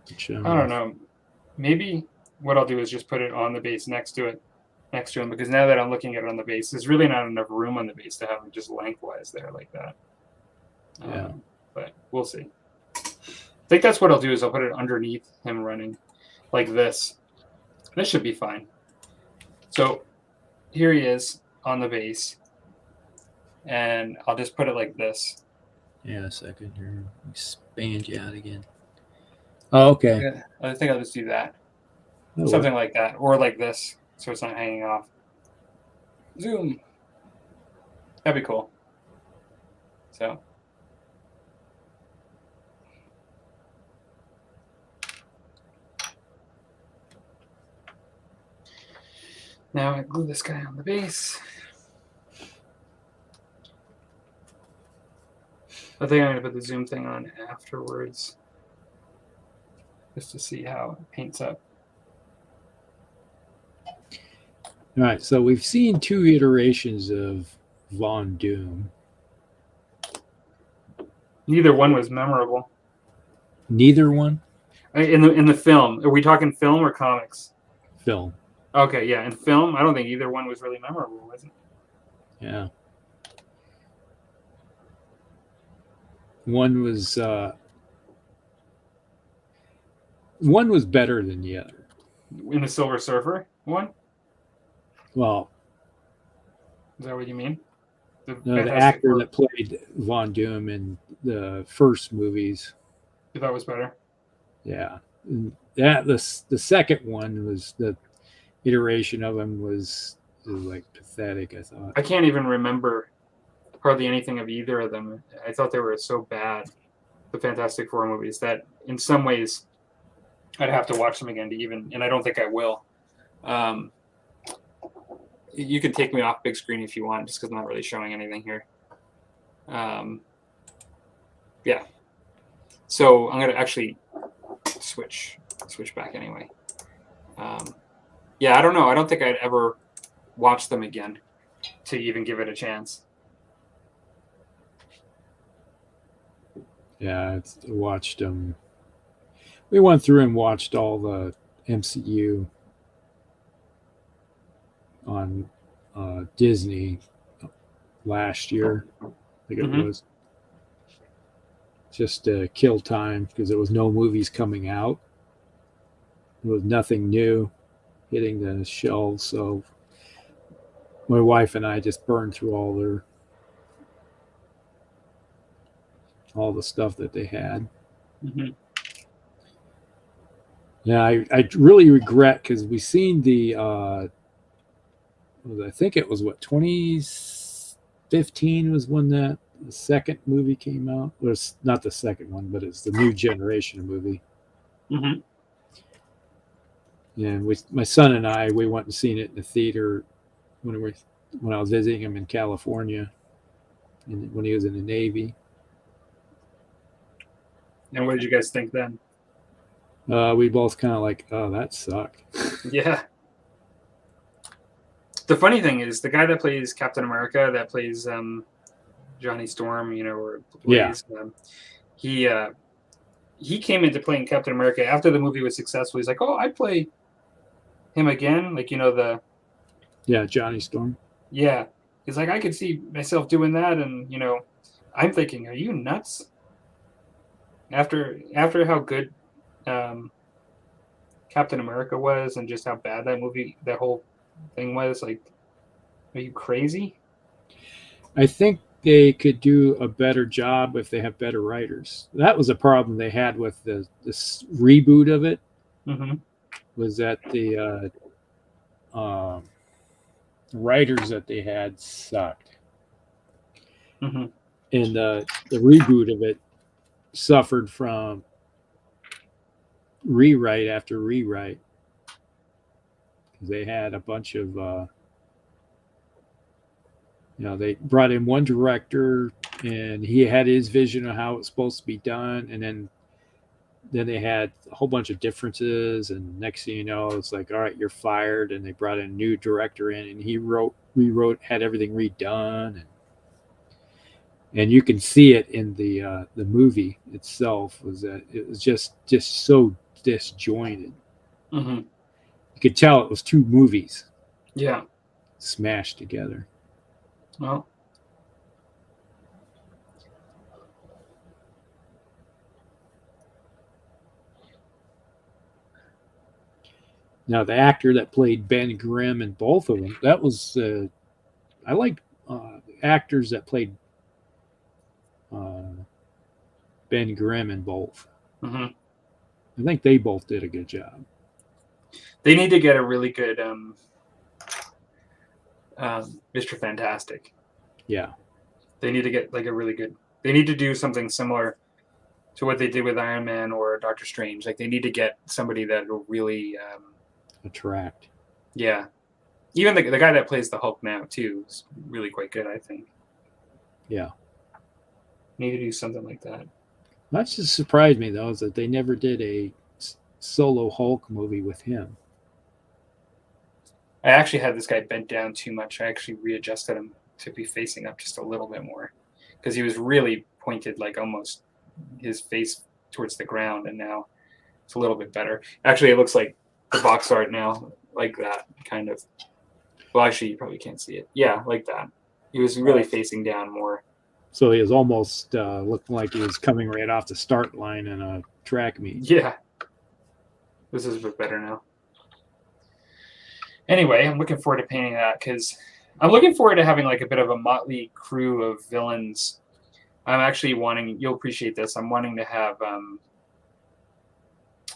Which, I don't know. Maybe what I'll do is just put it on the base next to him, because now that I'm looking at it on the base, there's really not enough room on the base to have him just lengthwise there like that. Yeah. But we'll see. I think that's what I'll do is I'll put it underneath him running like this. This should be fine. So here he is on the base, and I'll just put it like this. Yeah, a second here. Expand you out again. Oh, okay. Yeah, I think I'll just do that. That'll Something work. like that, or like this, so it's not hanging off. Zoom. That'd be cool. So. Now I glue this guy on the base. I think I'm going to put the zoom thing on afterwards, just to see how it paints up. All right, so we've seen 2 iterations of Von Doom. Neither one was memorable. Neither one? In the film. Are we talking film or comics? Film. Okay, yeah. In film, I don't think either one was really memorable, was it? Yeah. One was better than the other. In the Silver Surfer one? Well, is that what you mean? The actor that played Von Doom in the first movies. You thought was better? Yeah. The second one was the iteration of him was like pathetic, I thought. I can't even remember hardly anything of either of them. I thought they were so bad, the Fantastic Four movies, that in some ways I'd have to watch them again to even, and I don't think I will. You can take me off big screen if you want, just because I'm not really showing anything here. Yeah. So I'm going to actually switch back anyway. Yeah, I don't know. I don't think I'd ever watch them again to even give it a chance. Yeah, I watched them. We went through and watched all the MCU on Disney last year, I think it was, just to kill time because there was no movies coming out. There was nothing new hitting the shelves, so my wife and I just burned through all the stuff that they had. Yeah, I really regret because we seen the I think it was 2015 was when the second movie came out. Well, it's not the second one, but it's the new generation movie. And my son and I, we went and seen it in the theater when I was visiting him in California, and when he was in the Navy. And what did you guys think then? We both kind of like, oh, that sucked. Yeah. The funny thing is, the guy that plays Captain America, that plays Johnny Storm, or plays, he came into playing Captain America after the movie was successful. He's like, oh, I'd play him again, like Johnny Storm. Yeah, he's like, I could see myself doing that, and I'm thinking, are you nuts? After how good Captain America was, and just how bad that whole thing was, like, are you crazy? I think they could do a better job if they have better writers. That was a problem they had with this reboot of it. Was that the writers that they had sucked, and the reboot of it suffered from rewrite after rewrite. They had a bunch of They brought in one director, and he had his vision of how it was supposed to be done, and then they had a whole bunch of differences, and next thing you know, it's like, all right, you're fired, and they brought in a new director in, and he rewrote, had everything redone, and you can see it in the movie itself. Was that it was just so disjointed. Mm-hmm. You could tell it was two movies, smashed together. Well, now the actor that played Ben Grimm in both of them, that was I like actors that played Ben Grimm in both. mm-hmm. I think they both did a good job. They need to get a really good Mr. Fantastic. Yeah. They need to get like a really good. They need to do something similar to what they did with Iron Man or Doctor Strange. Like they need to get somebody that will really attract. Yeah. Even the guy that plays the Hulk now too is really quite good, I think. Yeah. Need to do something like that. That just surprised me though, is that they never did a solo Hulk movie with him. I actually had this guy bent down too much. I actually readjusted him to be facing up just a little bit more because he was really pointed, like almost his face towards the ground, and now it's a little bit better. Actually, it looks like the box art now, like that kind of. Well, actually, you probably can't see it. Yeah, like that. He was really facing down more. So he was almost looking like he was coming right off the start line in a track meet. Yeah. This is a bit better now. Anyway, I'm looking forward to painting that because I'm looking forward to having like a bit of a motley crew of villains. I'm actually wanting, you'll appreciate this, I'm wanting to have,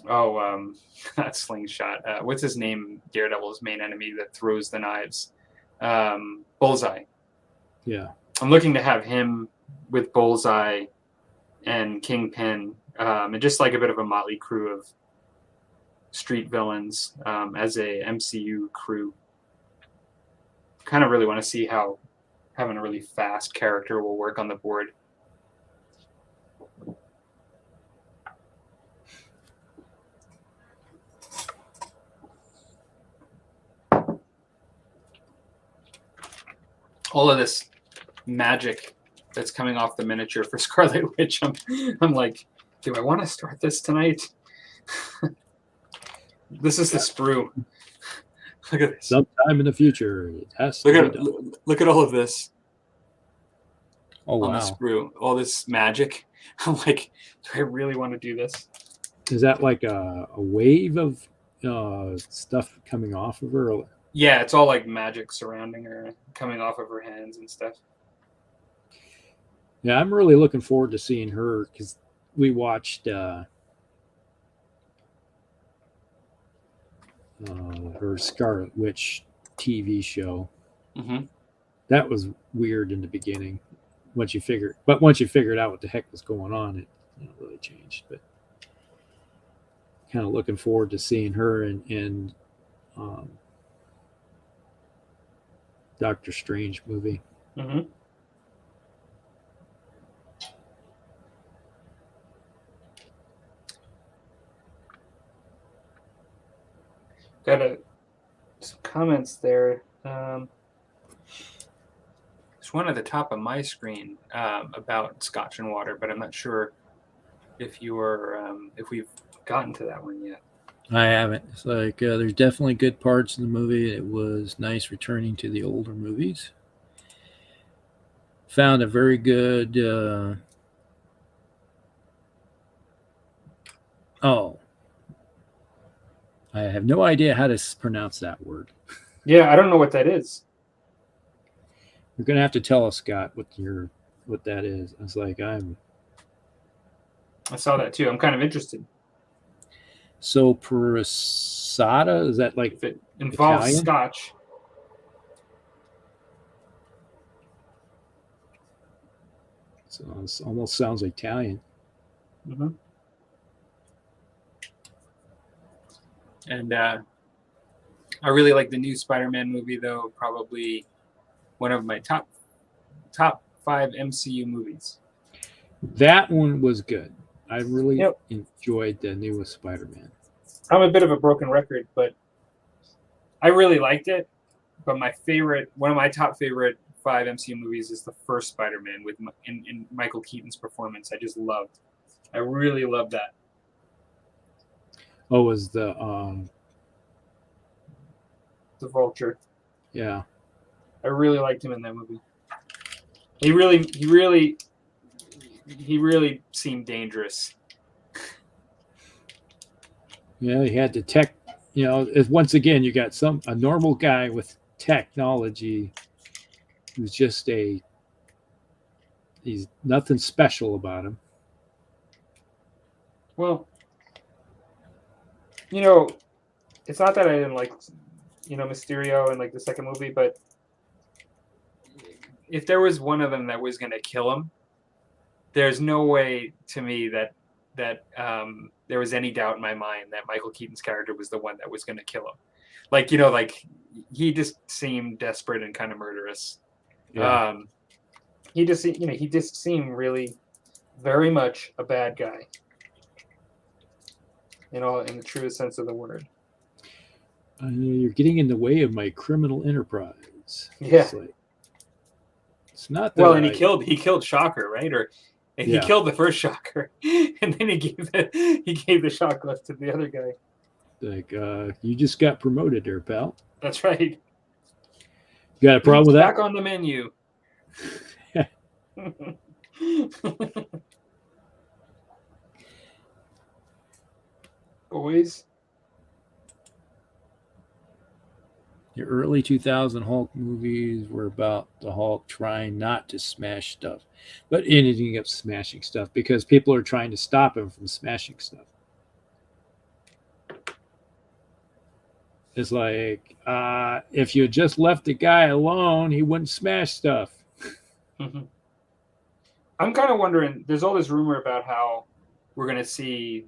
not Slingshot. What's his name? Daredevil's main enemy that throws the knives. Bullseye. Yeah. I'm looking to have him with Bullseye and Kingpin, and just like a bit of a motley crew of street villains as a MCU crew. Kind of really want to see how having a really fast character will work on the board. All of this magic that's coming off the miniature for Scarlet Witch, I'm like, do I want to start this tonight? This is the sprue. Look at this. Sometime in the future, it has to be done. Look at all of this. Oh, wow. On the sprue. All this magic. I'm like, do I really want to do this? Is that like a wave of stuff coming off of her? Yeah, it's all like magic surrounding her, coming off of her hands and stuff. Yeah, I'm really looking forward to seeing her because we watched her Scarlet Witch TV show. Mm-hmm. That was weird in the beginning. Once you figured out what the heck was going on, it really changed. But kind of looking forward to seeing her in Doctor Strange movie. Mm-hmm. Got some comments there. There's one at the top of my screen about Scotch and Water, but I'm not sure if if we've gotten to that one yet. I haven't. It's like there's definitely good parts in the movie. It was nice returning to the older movies. Found a very good. I have no idea how to pronounce that word. Yeah, I don't know what that is. You're gonna have to tell us, Scott, what that is. It's like I saw that too. I'm kind of interested. So Prasada, is that like if it involves Italian? Scotch? So it almost sounds Italian. Mm-hmm. And I really like the new SpiderMan movie, though. Probably one of my top top 5 MCU movies. That one was good. I really Yep. enjoyed the newest Spider-Man. I'm a bit of a broken record, but I really liked it. But one of my top favorite 5 MCU movies is the first Spider-Man in Michael Keaton's performance. I just loved. I really loved that. Oh, was the Vulture. yeah. I really liked him in that movie. He really seemed dangerous. Yeah, he had the tech. Once again, you got a normal guy with technology who's just he's nothing special about him. Well, it's not that I didn't like, Mysterio in like the second movie, but if there was one of them that was going to kill him, there's no way to me that there was any doubt in my mind that Michael Keaton's character was the one that was going to kill him. Like, he just seemed desperate and kind of murderous. Yeah. He just seemed really very much a bad guy. In the truest sense of the word. You're getting in the way of my criminal enterprise. Yeah. It's not that. Well, and he killed Shocker, right? He Yeah. killed the first Shocker, and then he gave the shot glove to the other guy. Like, you just got promoted there, pal. That's right. You got a problem with that? Back on the menu. Boys. The early 2000 Hulk movies were about the Hulk trying not to smash stuff, but ending up smashing stuff because people are trying to stop him from smashing stuff. It's like, if you just left the guy alone, he wouldn't smash stuff. Mm-hmm. I'm kind of wondering, there's all this rumor about how we're going to see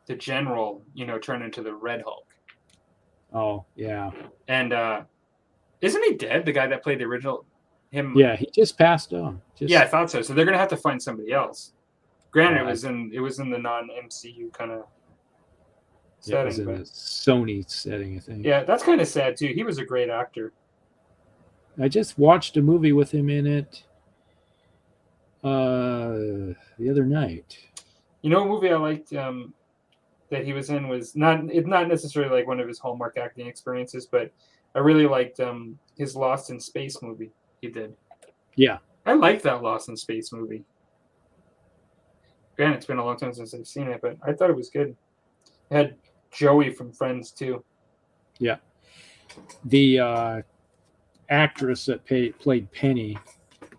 the General, turn into the Red Hulk. Oh, yeah. And isn't he dead, the guy that played the original? Him? Yeah, he just passed on. Yeah, I thought so. So they're going to have to find somebody else. Granted, it was in the non-MCU kind of setting. It was in a Sony setting, I think. Yeah, that's kind of sad, too. He was a great actor. I just watched a movie with him in it the other night. You know, a movie I liked that he was in was not necessarily like one of his Hallmark acting experiences, but I really liked his Lost in Space movie he did. Yeah. I liked that Lost in Space movie. Granted, it's been a long time since I've seen it, but I thought it was good. It had Joey from Friends, too. Yeah. The actress that played Penny,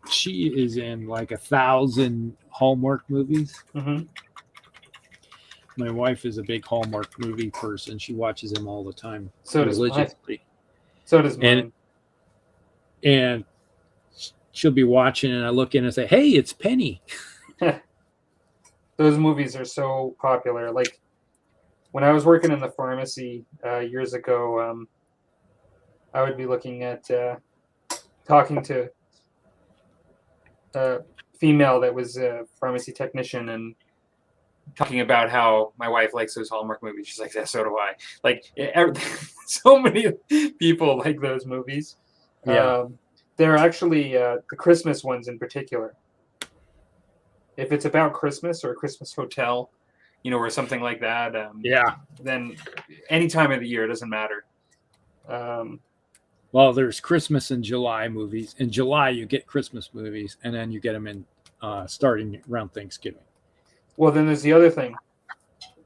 she is in like 1,000 Hallmark movies. Mm-hmm. My wife is a big Hallmark movie person. She watches them all the time. So does mine. And she'll be watching, and I look in and say, "Hey, it's Penny." Those movies are so popular. Like when I was working in the pharmacy years ago, I would be looking at talking to a female that was a pharmacy technician and talking about how my wife likes those Hallmark movies. She's like, "Yeah, so do I." Like, so many people like those movies. Yeah. They're actually the Christmas ones in particular. If it's about Christmas or a Christmas hotel, or something like that, then any time of the year, it doesn't matter. Well, there's Christmas and July movies. In July, you get Christmas movies, and then you get them in starting around Thanksgiving. Well, then there's the other thing.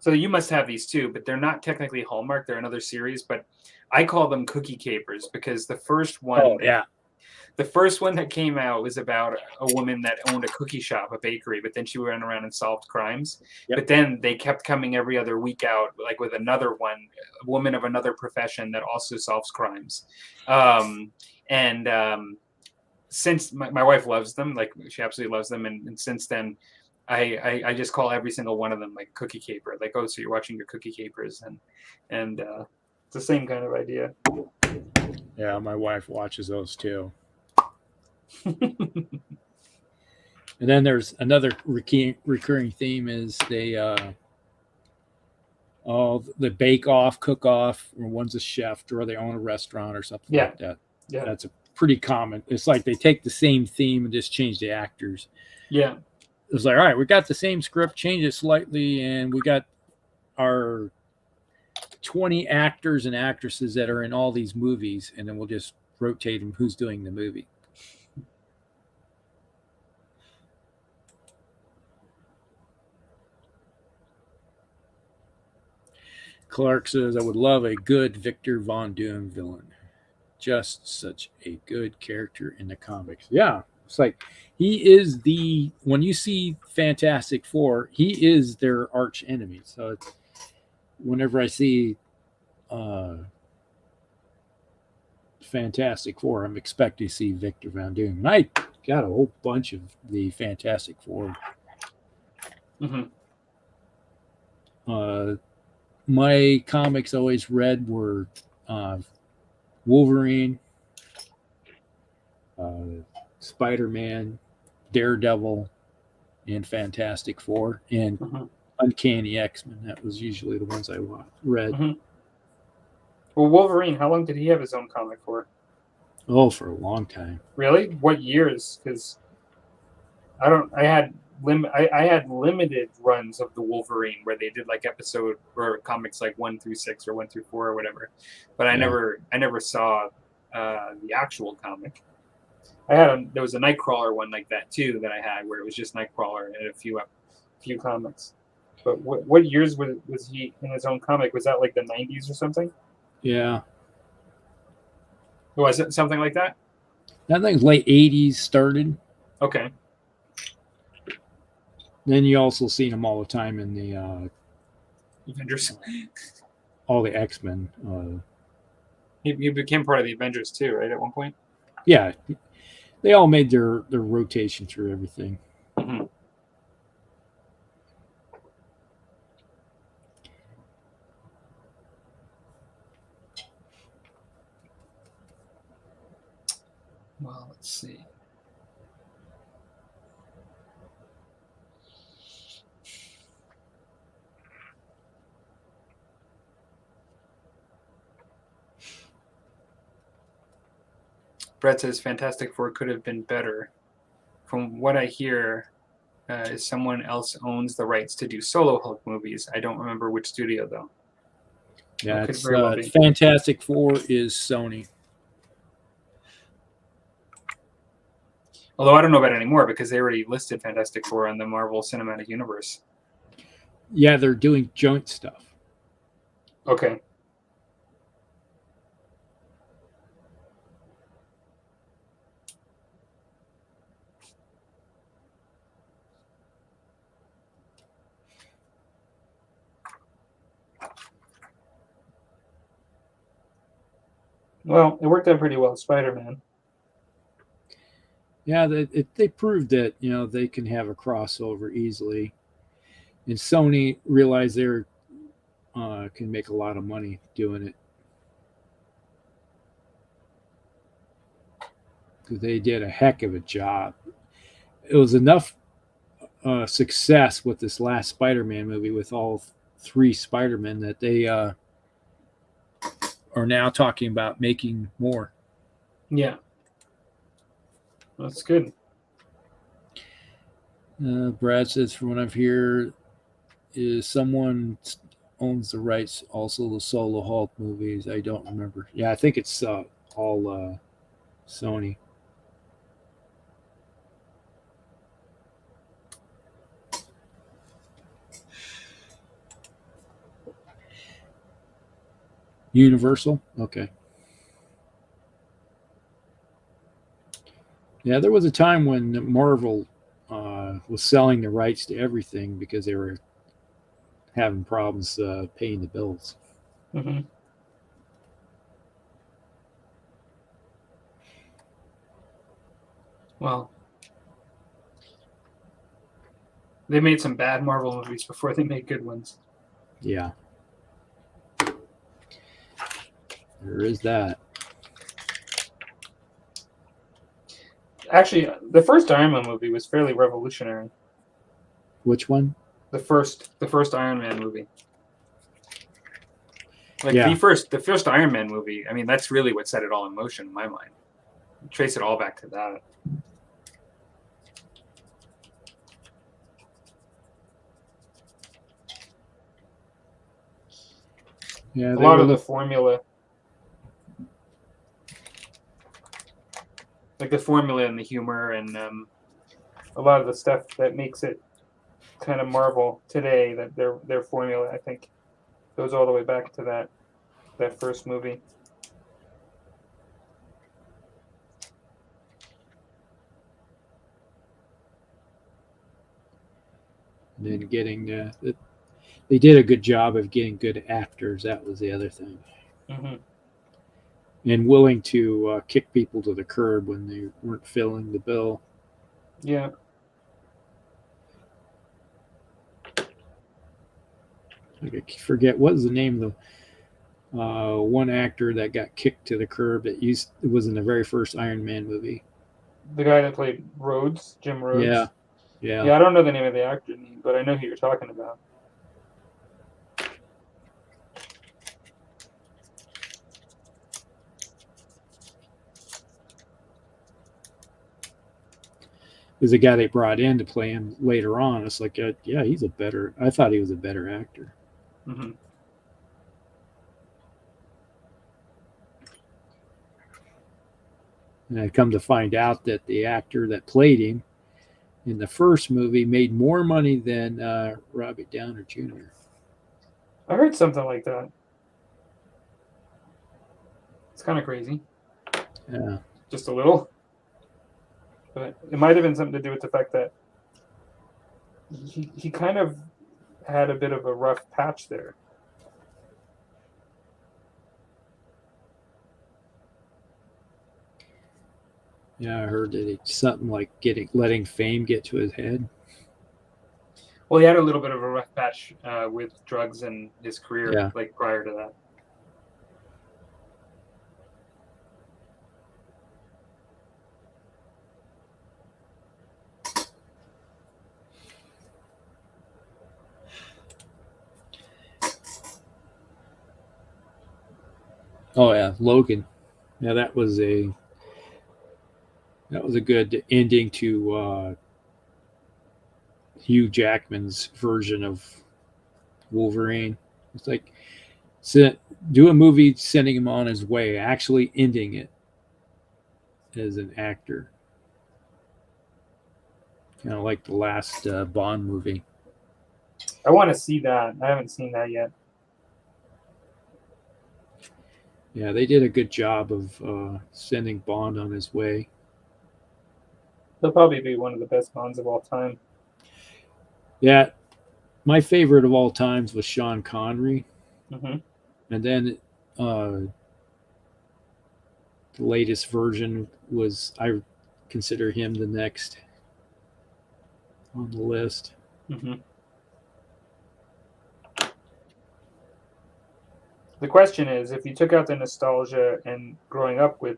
So you must have these too, but they're not technically Hallmark. They're another series, but I call them cookie capers because the first one, the first one that came out was about a woman that owned a cookie shop, a bakery, but then she went around and solved crimes. Yep. But then they kept coming every other week out, like with another one, a woman of another profession that also solves crimes. Since my wife loves them, like she absolutely loves them, and since then, I just call every single one of them like cookie caper. Like, oh, so you're watching your cookie capers, and it's the same kind of idea. Yeah, my wife watches those too. And then there's another recurring theme is they the bake off, cook off, or one's a chef, or they own a restaurant or something like that. Yeah. That's a pretty common. It's like they take the same theme and just change the actors. Yeah. It's like, all right, we got the same script, change it slightly, and we got our 20 actors and actresses that are in all these movies, and then we'll just rotate them who's doing the movie. Clark says, I would love a good Victor Von Doom villain. Just such a good character in the comics. Yeah. It's like he is when you see Fantastic Four, he is their arch enemy. So whenever I see Fantastic Four, I'm expecting to see Victor Von Doom. And I got a whole bunch of the Fantastic Four. My comics always read were Wolverine, Spider-Man, Daredevil, and Fantastic Four, and Uncanny X-Men. That was usually the ones I read. Well, Wolverine, how long did he have his own comic for? Oh, for a long time. Really? What years? Because I had limited runs of the Wolverine where they did like episode or comics like 1 through 6 or 1 through 4 or whatever, but I never saw the actual comic. There was a Nightcrawler one like that too that I had where it was just Nightcrawler and a few comics. But what years was he in his own comic? Was that like the 90s or something? Yeah. Was it something like that? I think late 80s started. Okay. Then you also seen him all the time in the Avengers. All the X-Men. He became part of the Avengers too, right? At one point. Yeah, they all made their rotation through everything. Well, let's see. Brett says Fantastic Four could have been better. From what I hear, is someone else owns the rights to do solo Hulk movies. I don't remember which studio though. Yeah, it's Fantastic Four is Sony. Although I don't know about it anymore because they already listed Fantastic Four on the Marvel Cinematic Universe. Yeah, they're doing joint stuff. Okay. Well, it worked out pretty well, SpiderMan. Yeah, they proved that they can have a crossover easily, and Sony realized they can make a lot of money doing it because they did a heck of a job. It was enough success with this last Spider-Man movie with all 3 Spider-Men that they are now talking about making more. Yeah. That's good. Brad says, from what I've heard, is someone owns the rights, also the solo Hulk movies. I don't remember. Yeah, I think it's all Sony. Universal? Okay. Yeah, there was a time when Marvel was selling the rights to everything because they were having problems paying the bills. Well, they made some bad Marvel movies before they made good ones. Yeah. There is that. Actually, the first Iron Man movie was fairly revolutionary. Which one? The first Iron Man movie. Like Yeah. the first Iron Man movie. I mean, that's really what set it all in motion in my mind. Trace it all back to that. Yeah, a lot of the formula, like the formula and the humor, and a lot of the stuff that makes it kind of Marvel today. That their formula, I think, goes all the way back to that first movie. And then getting they did a good job of getting good actors. That was the other thing. Mm-hmm. And willing to kick people to the curb when they weren't filling the bill. Yeah. I forget what was the name of the one actor that got kicked to the curb. It was in the very first Iron Man movie. The guy that played Rhodes, Jim Rhodes. Yeah. Yeah, I don't know the name of the actor name, but I know who you're talking about. Is the guy they brought in to play him later on. It's like, yeah, I thought he was a better actor. Mm-hmm. And I come to find out that the actor that played him in the first movie made more money than Robert Downey Jr. I heard something like that. It's kind of crazy. Yeah. Just a little. But it might have been something to do with the fact that he kind of had a bit of a rough patch there. Yeah, I heard that it's something like letting fame get to his head. Well, he had a little bit of a rough patch with drugs in his career, Yeah. like prior to that. Oh yeah, Logan. Yeah, that was a good ending to Hugh Jackman's version of Wolverine. It's like do a movie sending him on his way, actually ending it as an actor. Kind of like the last Bond movie. I want to see that. I haven't seen that yet. Yeah, they did a good job of sending Bond on his way. He'll probably be one of the best Bonds of all time. Yeah, my favorite of all times was Sean Connery. Mm-hmm. And then the latest version was, I consider him the next on the list. Mm-hmm. The question is, if you took out the nostalgia and growing up with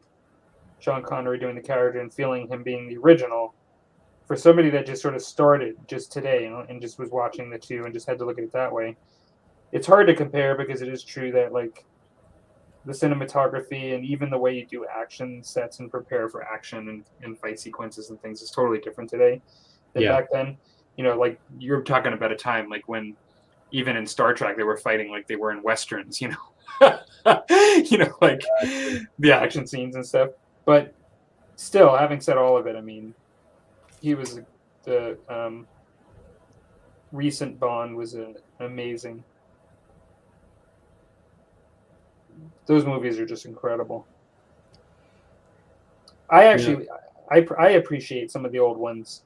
Sean Connery doing the character and feeling him being the original, for somebody that just sort of started just today, and just was watching the two and just had to look at it that way, it's hard to compare, because it is true that like the cinematography and even the way you do action sets and prepare for action and fight sequences and things is totally different today than back then. Like you're talking about a time like when even in Star Trek they were fighting like they were in westerns, like the action scenes and stuff. But still, having said all of it, I mean, he was the recent Bond was amazing. Those movies are just incredible. I actually, I appreciate some of the old ones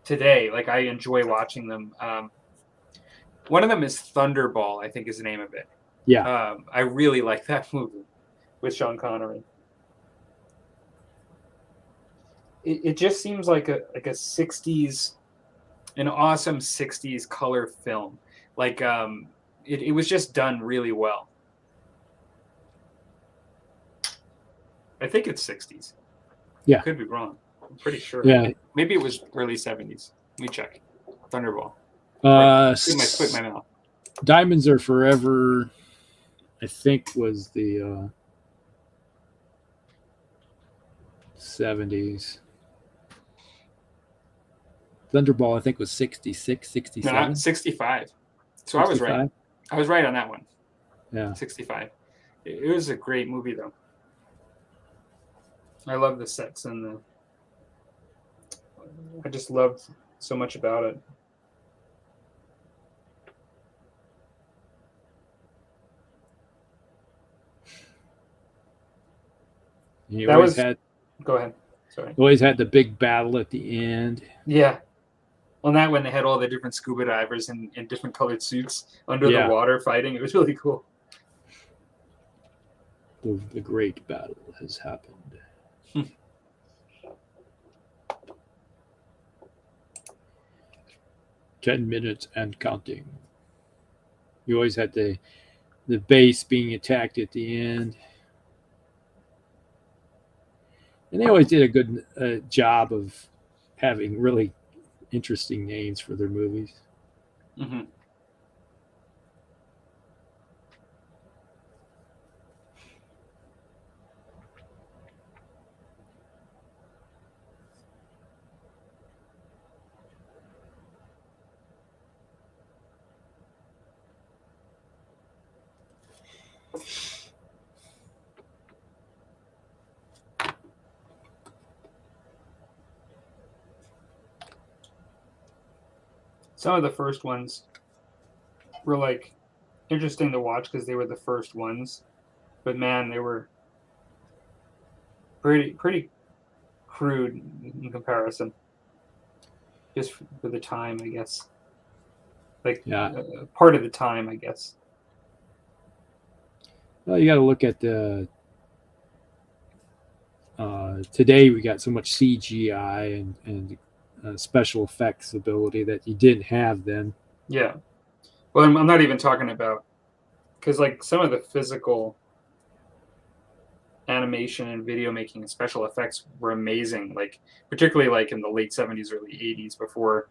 today. Like I enjoy watching them. One of them is Thunderball, I think is the name of it. Yeah. I really like that movie with Sean Connery. It just seems like a 60s, an awesome 60s color film. Like it was just done really well. I think it's 60s. Yeah. Could be wrong. I'm pretty sure. Yeah. Maybe it was early 70s. Let me check. Thunderball. Spit my mouth. Diamonds Are Forever, I think, was the 70s. Thunderball, I think, was 66, 67. No, 65. So 65? I was right. I was right on that one. Yeah. 65. It was a great movie, though. I love the sets and I just loved so much about it. You that always was. had. Go ahead. Sorry. Always had the big battle at the end. Yeah. On that one, they had all the different scuba divers in different colored suits under the water fighting. It was really cool. The great battle has happened. 10 minutes and counting. You always had the base being attacked at the end. And they always did a good job of having really interesting names for their movies. Mm-hmm. Some of the first ones were like interesting to watch because they were the first ones, but man, they were pretty crude in comparison. Just for the time, I guess. Like part of the time, I guess. Well, you got to look at the. Today we got so much CGI and special effects ability that you didn't have then. Yeah. Well, I'm not even talking about because like some of the physical animation and video making and special effects were amazing. Like particularly like in the late 70s, early 80s before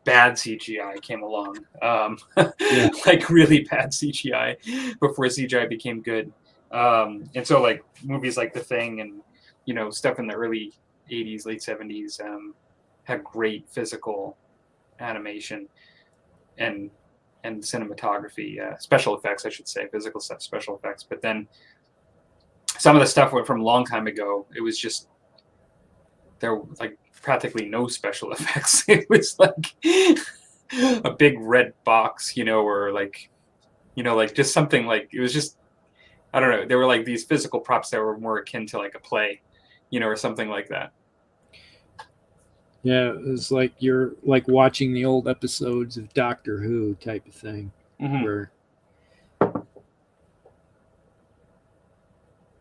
bad CGI came along. Like really bad CGI before CGI became good. And so like movies like The Thing and stuff in the early 80s, late 70s had great physical animation and cinematography, special effects, I should say, physical stuff, special effects. But then some of the stuff went from a long time ago. It was just there were like practically no special effects. It was like a big red box, or like just something like it was just. I don't know. There were like these physical props that were more akin to like a play, or something like that. Yeah, it was like you're like watching the old episodes of Doctor Who type of thing, where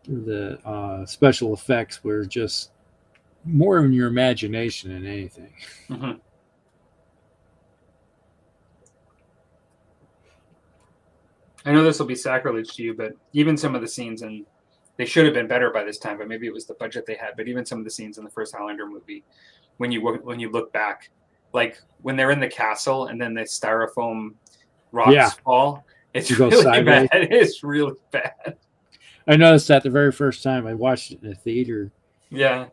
the special effects were just more in your imagination than anything. Mm-hmm. I know this will be sacrilege to you, but even some of the scenes, and they should have been better by this time, but maybe it was the budget they had. But even some of the scenes in the first Highlander movie, when you look back, like when they're in the castle and then the styrofoam rocks fall, it's really bad. It's really bad. I noticed that the very first time I watched it in a theater. Yeah.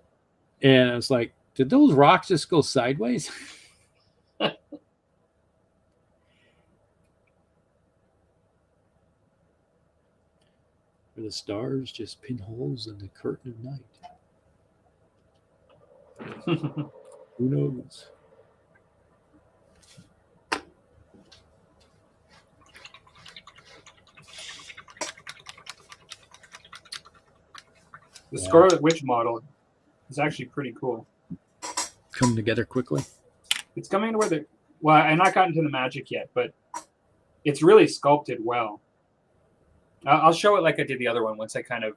And I was like, did those rocks just go sideways? Are the stars just pinholes in the curtain of night? Who knows? The Scarlet Witch model is actually pretty cool. Come together quickly. It's coming to where I've not gotten to the magic yet, but it's really sculpted well. I'll show it like I did the other one once I kind of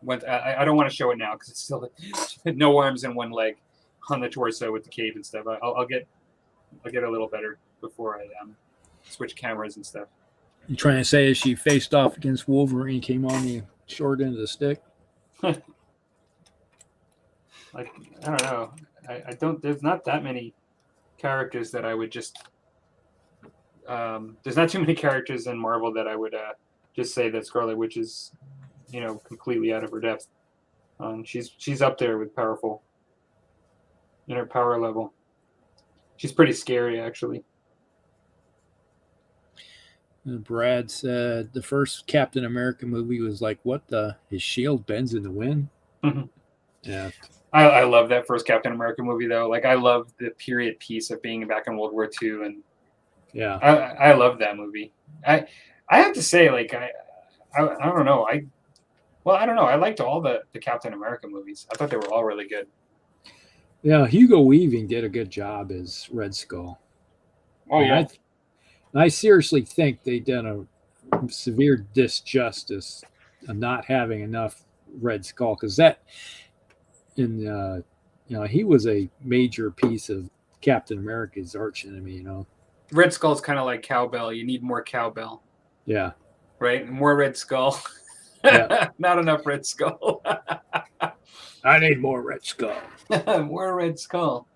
went. I don't want to show it now because it's still no arms and one leg on the torso with the cape and stuff. I'll get a little better before I switch cameras and stuff. You trying to say as she faced off against Wolverine, came on the short end of the stick? Like, I don't know. I don't. There's not that many characters that I would just. There's not too many characters in Marvel that I would just say that Scarlet Witch is, completely out of her depth. She's up there with powerful in her power level. She's pretty scary, actually. Brad said the first Captain America movie was like, what the? His shield bends in the wind? Yeah. I love that first Captain America movie, though. Like, I love the period piece of being back in World War II, and yeah, I love that movie. I have to say, like, I don't know. I don't know. I liked all the Captain America movies. I thought they were all really good. Yeah, Hugo Weaving did a good job as Red Skull. Oh, yeah. I seriously think they done a severe disjustice of not having enough Red Skull, because that he was a major piece of Captain America's arch enemy. Red Skull's kind of like cowbell. You need more cowbell. Yeah. Right? More Red Skull. Yeah. Not enough Red Skull. I need more Red Skull. More Red Skull.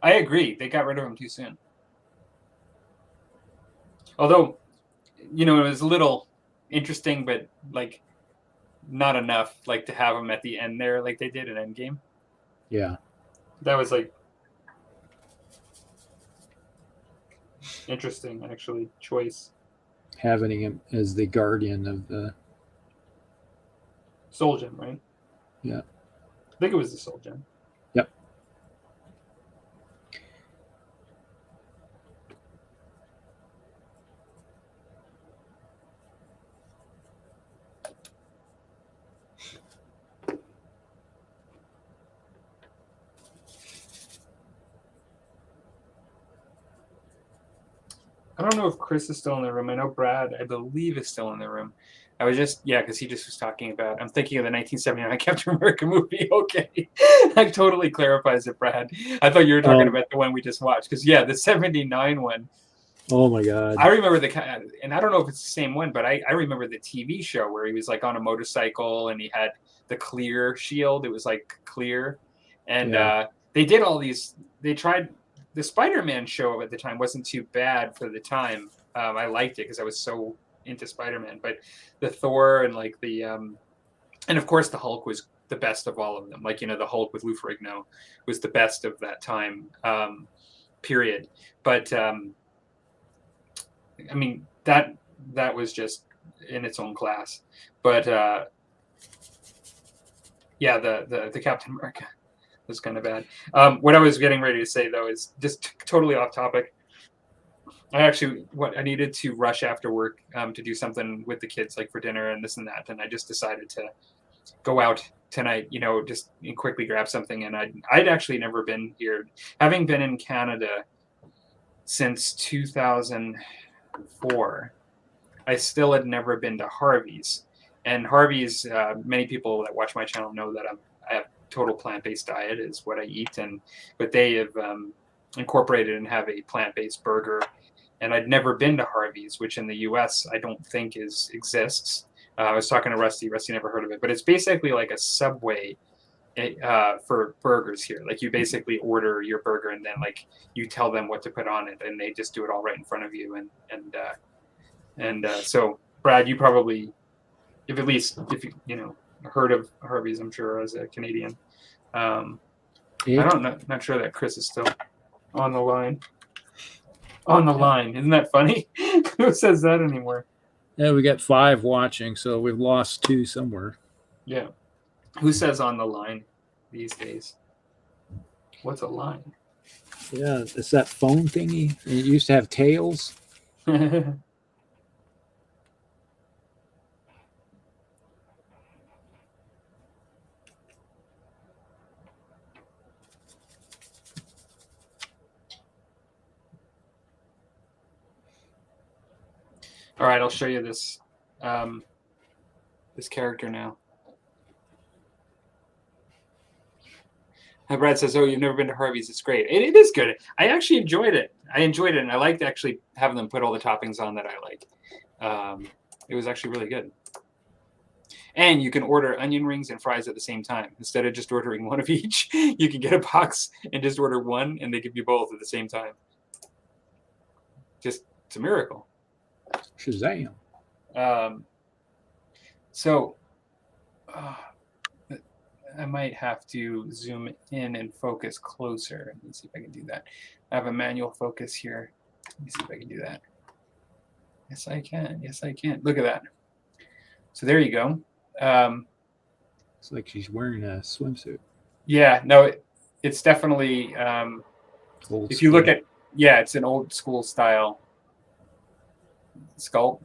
I agree. They got rid of him too soon. Although, it was a little interesting, but like not enough, like to have him at the end there, like they did in Endgame. Yeah. That was like interesting, actually, choice. Having him as the guardian of the Soul Gem, right? Yeah. I think it was the Soul Gem. Yep. I don't know if Chris is still in the room. I know Brad, I believe, is still in the room. I was just, because he just was talking about, I'm thinking of the 1979 Captain America movie. Okay. That totally clarifies it, Brad. I thought you were talking about the one we just watched. Because, the 79 one. Oh, my God. I remember and I don't know if it's the same one, but I remember the TV show where he was like on a motorcycle and he had the clear shield. It was like clear. And they did all these, they tried, the SpiderMan show at the time wasn't too bad for the time. I liked it because I was so into Spider-Man, but the Thor and like the and of course the Hulk was the best of all of them. Like, the Hulk with Lou Ferrigno was the best of that time period. But I mean, that was just in its own class. But the Captain America was kind of bad. What I was getting ready to say, though, is just totally off topic. I needed to rush after work to do something with the kids, like for dinner and this and that. And I just decided to go out tonight, just quickly grab something. And I'd actually never been here. Having been in Canada since 2004, I still had never been to Harvey's. And Harvey's, many people that watch my channel know that I have total plant-based diet is what I eat. But they have incorporated and have a plant-based burger. And I'd never been to Harvey's, which in the U.S. I don't think exists. I was talking to Rusty. Rusty never heard of it, but it's basically like a Subway for burgers here. Like, you basically order your burger and then like you tell them what to put on it, and they just do it all right in front of you. And so, Brad, you probably, if you heard of Harvey's, I'm sure, as a Canadian. I'm not sure that Chris is still on the line. On the line. Isn't that funny? Who says that anymore? Yeah, we got 5 watching, so we've lost 2 somewhere. Yeah. Who says on the line these days? What's a line? Yeah, it's that phone thingy. It used to have tails. All right, I'll show you this this character now. Brad says, "Oh, you've never been to Harvey's? It's great. It is good. I actually enjoyed it. And I liked actually having them put all the toppings on that I like. It was actually really good. And you can order onion rings and fries at the same time. Instead of just ordering one of each, you can get a box and just order one, and they give you both at the same time. Just, it's a miracle. Shazam. So I might have to zoom in and focus closer. Let me see if I can do that. I have a manual focus here. Let me see if I can do that. Yes, I can. Yes, I can. Look at that. So there you go. It's like she's wearing a swimsuit. Yeah, no, it's definitely, if you look at, yeah, it's an old school style sculpt.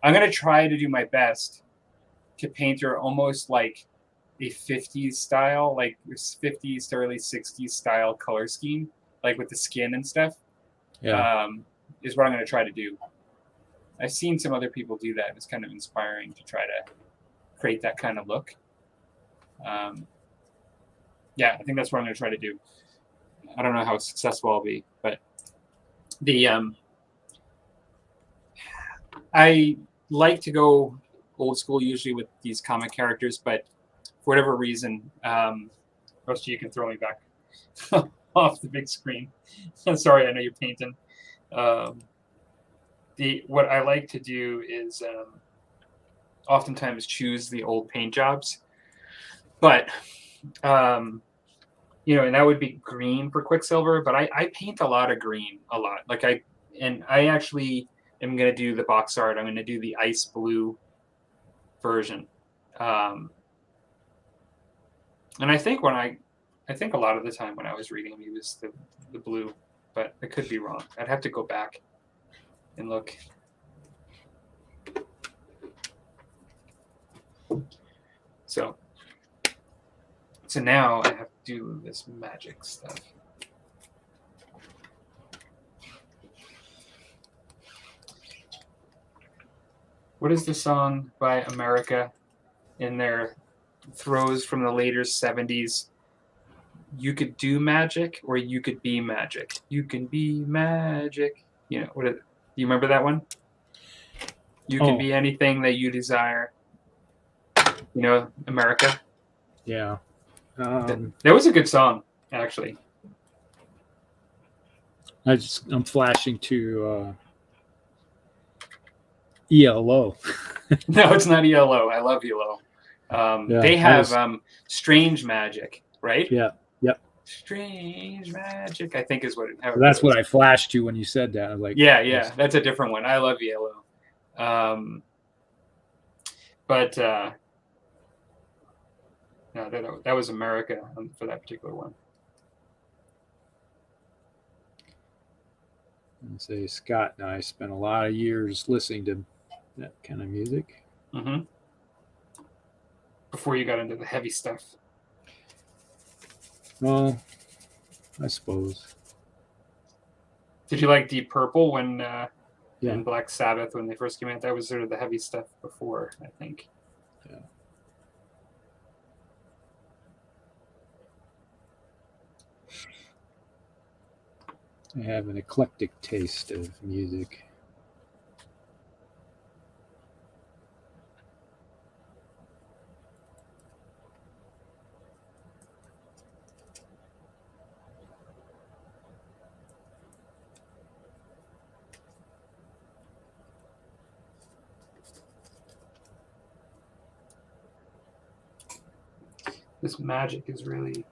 I'm going to try to do my best to paint her almost like a 50s style, like 50s to early 60s style color scheme, like with the skin and stuff. Yeah. Is what I'm going to try to do. I've seen some other people do that. It's kind of inspiring to try to create that kind of look. Yeah, I think that's what I'm going to try to do. I don't know how successful I'll be, but I like to go old school usually with these comic characters, but for whatever reason, most of you can throw me back off the big screen. Sorry, I know you're painting. What I like to do is oftentimes choose the old paint jobs, but you know, and that would be green for Quicksilver. But I paint a lot of green, a lot. Like I actually am going to do the box art. I'm going to do the ice blue version, and I think a lot of the time when I was reading him, he was the blue, but I could be wrong. I'd have to go back and look. So now I have to do this magic stuff. What is the song by America in their throws from the later 70s? You could do magic or you could be magic. You can be magic. You know, do you remember that one? You can be anything that you desire. You know, America? Yeah. That was a good song, actually. I'm flashing to ELO. No, it's not ELO. I love ELO. They have strange magic, right? Yeah. Yep. Strange magic, I think is what it. That's what I flashed to when you said that. I was like, yeah, that's a different one. I love ELO. But no, that was America for that particular one. And say Scott and I spent a lot of years listening to that kind of music. Mm-hmm. Before you got into the heavy stuff. Well, I suppose. Did you like Deep Purple when and Black Sabbath when they first came out? That was sort of the heavy stuff before, I think. Yeah. I have an eclectic taste of music. This magic is really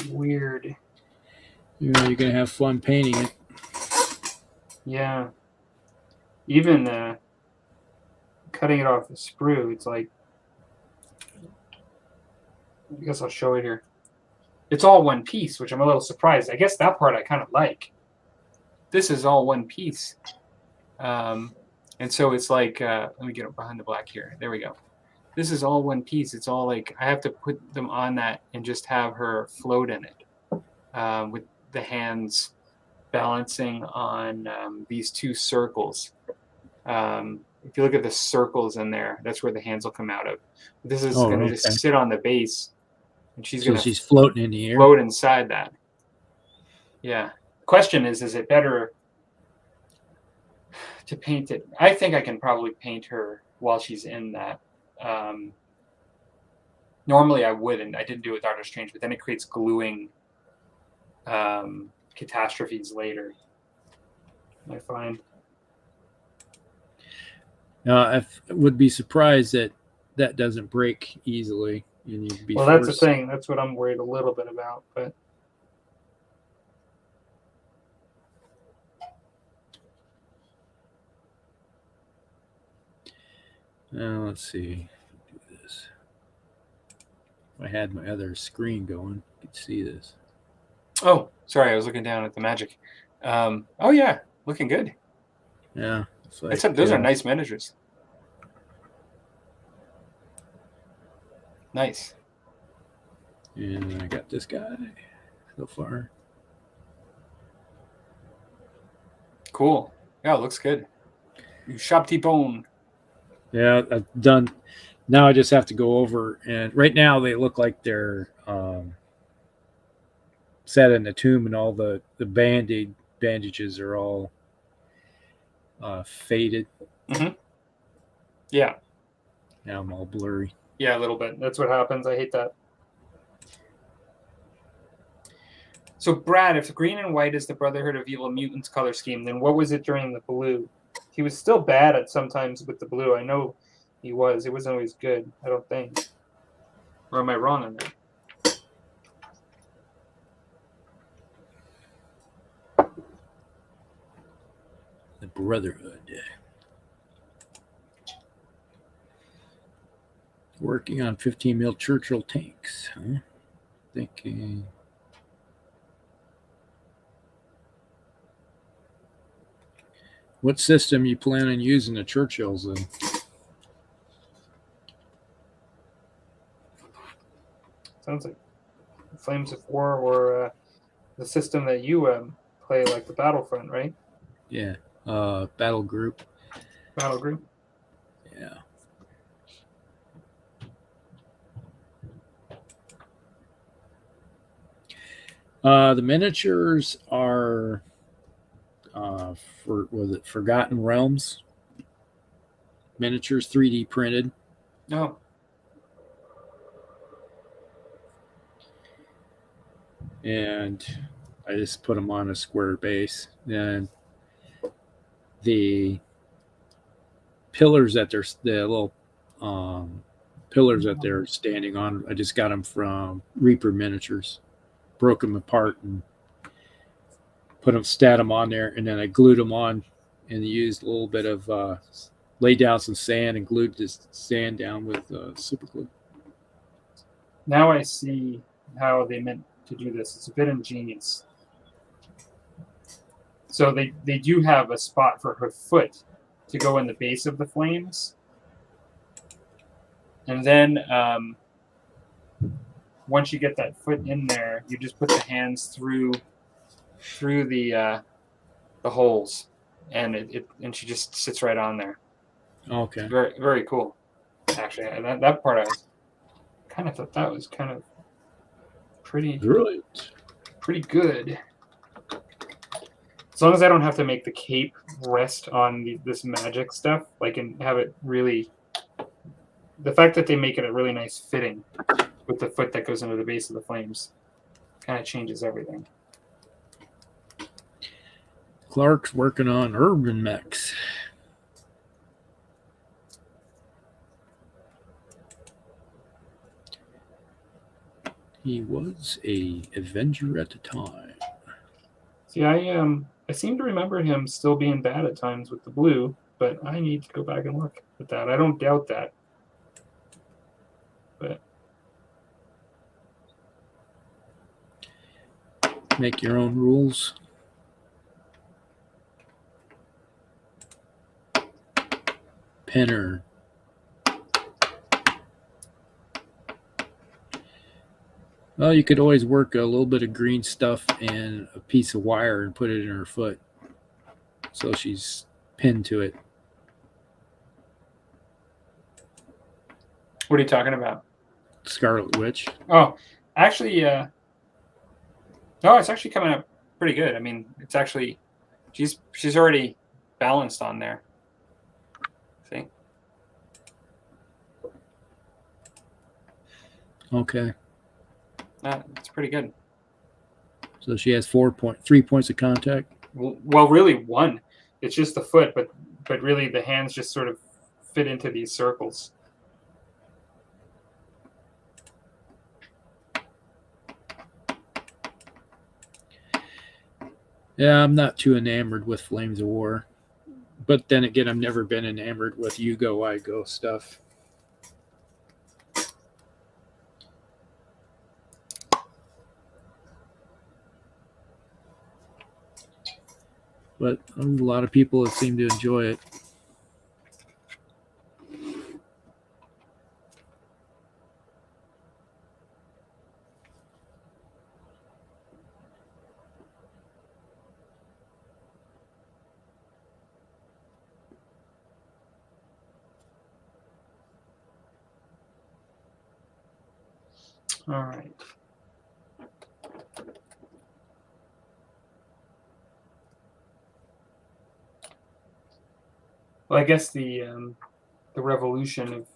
weird. You know, you're going to have fun painting it. Yeah. Even cutting it off the sprue, it's like, I guess I'll show it here. It's all one piece, which I'm a little surprised. I guess that part I kind of like. This is all one piece. And so it's like, let me get it behind the black here. There we go. This is all one piece. It's all like, I have to put them on that and just have her float in it with the hands balancing on these two circles. If you look at the circles in there, that's where the hands will come out of. This is going to just sit on the base, and she's going to she's floating in the air. Float inside that. Yeah. Question is it better to paint it? I think I can probably paint her while she's in that. Normally I wouldn't. I didn't do it with Doctor Strange, but then it creates gluing catastrophes later, I find. I would be surprised that doesn't break easily. And you'd be That's the thing. That's what I'm worried a little bit about. But let's see. Do this. If I had my other screen going, you could see this. Oh, sorry, I was looking down at the magic. Oh yeah, looking good. Yeah. Like, except those are nice miniatures. Nice. And I got this guy so far. Cool. Yeah, it looks good. You shop T-bone. Yeah, I've done. Now I just have to go over, and right now they look like they're set in the tomb, and all the bandages are all faded. Mm-hmm. Yeah. Now I'm all blurry. Yeah, a little bit. That's what happens. I hate that. So, Brad, if green and white is the Brotherhood of Evil Mutants color scheme, then what was it during the blue? He was still bad at sometimes with the blue. I know he was. It wasn't always good, I don't think. Or am I wrong on that? The Brotherhood. Working on 15 mil Churchill tanks. Huh? Thinking. What system you plan on using the Churchills in? Sounds like Flames of War or the system that you play, like the Battlefront, right? Yeah. Battle Group. Battle Group? Yeah. The miniatures are Forgotten Realms miniatures, 3D printed. No. And I just put them on a square base. And the pillars that they're the little pillars that they're standing on, I just got them from Reaper Miniatures. Broke them apart and stat them on there, and then I glued them on and used a little bit of laid down some sand and glued this sand down with super glue. Now I see how they meant to do this. It's a bit ingenious. So they do have a spot for her foot to go in the base of the flames, and then once you get that foot in there, you just put the hands through the holes, and she just sits right on there. Okay. Very, very cool. Actually, that part I kind of thought that was kind of pretty good. As long as I don't have to make the cape rest on this magic stuff, like, and have it really. The fact that they make it a really nice fitting with the foot that goes into the base of the flames kind of changes everything. Clark's working on urban mechs. He was a Avenger at the time. See, I seem to remember him still being bad at times with the blue, but I need to go back and look at that. I don't doubt that. But make your own rules. Penner. Well, you could always work a little bit of green stuff and a piece of wire and put it in her foot, so she's pinned to it. What are you talking about? Scarlet Witch. Oh, actually, no, it's actually coming up pretty good. I mean, it's actually, she's already balanced on there. See? Okay. It's pretty good. So she has 3 points of contact. Well, really one. It's just the foot, but really the hands just sort of fit into these circles. Yeah, I'm not too enamored with Flames of War. But then again, I've never been enamored with You Go, I Go stuff. But a lot of people have seemed to enjoy it. All right. Well, I guess the revolution of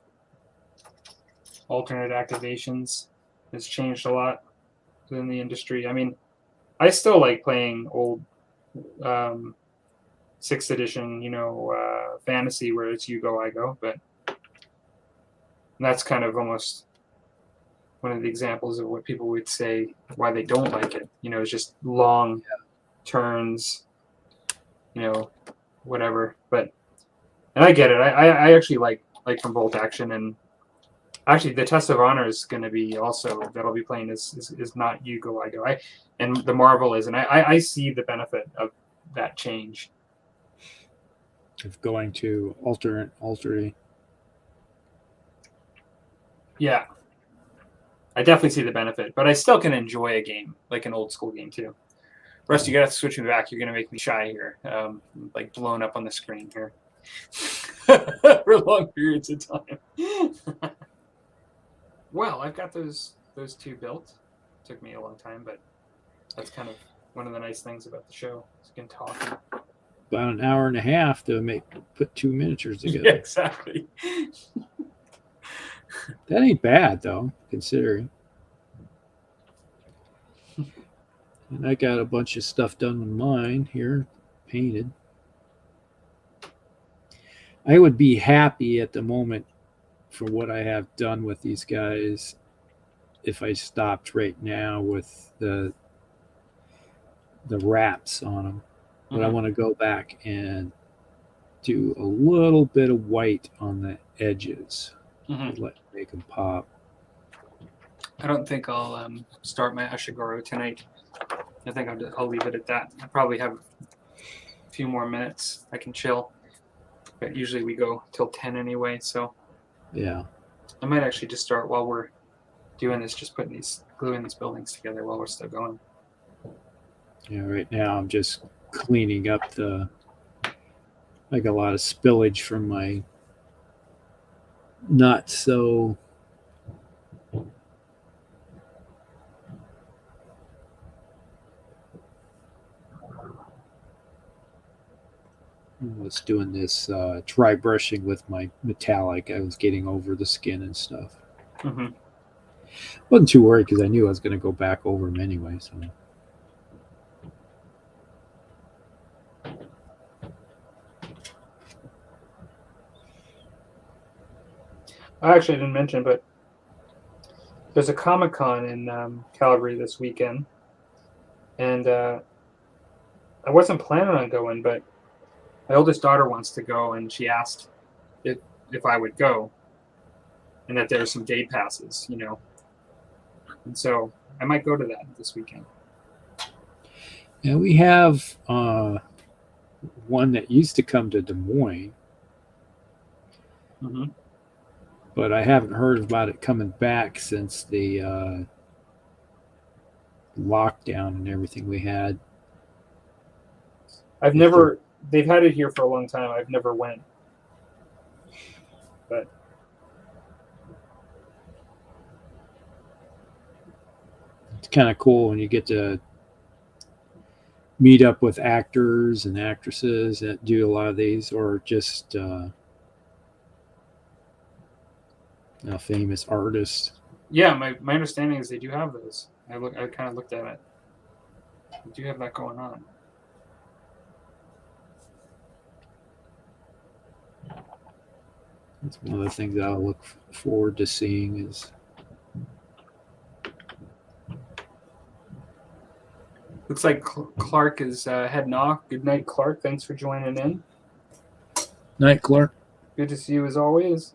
alternate activations has changed a lot within the industry. I mean, I still like playing old 6th edition, fantasy where it's You Go, I Go, but that's kind of almost one of the examples of what people would say why they don't like it. It's just long turns, whatever. And I get it. I actually like from bolt action, and actually the Test of Honor is going to be also that I'll be playing is not You Go, I Go. And the Marvel is, and I see the benefit of that change. Of going to alternate. Yeah. I definitely see the benefit, but I still can enjoy a game, like an old school game too. Rusty, you got to switch me back. You're going to make me shy here, like blown up on the screen here for long periods of time. Well, I've got those two built. Took me a long time, but that's kind of one of the nice things about the show. You can talk. About an hour and a half to put 2 miniatures together. Yeah, exactly. That ain't bad though, considering. And I got a bunch of stuff done with mine here, painted. I would be happy at the moment for what I have done with these guys if I stopped right now with the wraps on them. But I want to go back and do a little bit of white on the edges. Make them pop. I don't think I'll start my Ashigoro tonight. I think I'll leave it at that. I probably have a few more minutes. I can chill. But usually we go till 10 anyway, so yeah. I might actually just start while we're doing this, just gluing these buildings together while we're still going. Yeah, right now I'm just cleaning up a lot of spillage from my not so I was doing this dry brushing with my metallic. I was getting over the skin and stuff. Wasn't too worried because I knew I was going to go back over them anyway. So. I actually didn't mention, but there's a Comic-Con in Calgary this weekend, and I wasn't planning on going, but my oldest daughter wants to go, and she asked if I would go, and that there are some day passes, and so I might go to that this weekend. Yeah, we have one that used to come to Des Moines. But I haven't heard about it coming back since the lockdown and everything we had. They've had it here for a long time. I've never went. But it's kind of cool when you get to meet up with actors and actresses that do a lot of these, or just famous artists. Yeah, my understanding is they do have those. I kind of looked at it. They do have that going on. That's one of the things I'll look forward to seeing is. Looks like Clark is heading off. Good night, Clark. Thanks for joining in. Night, Clark. Good to see you as always.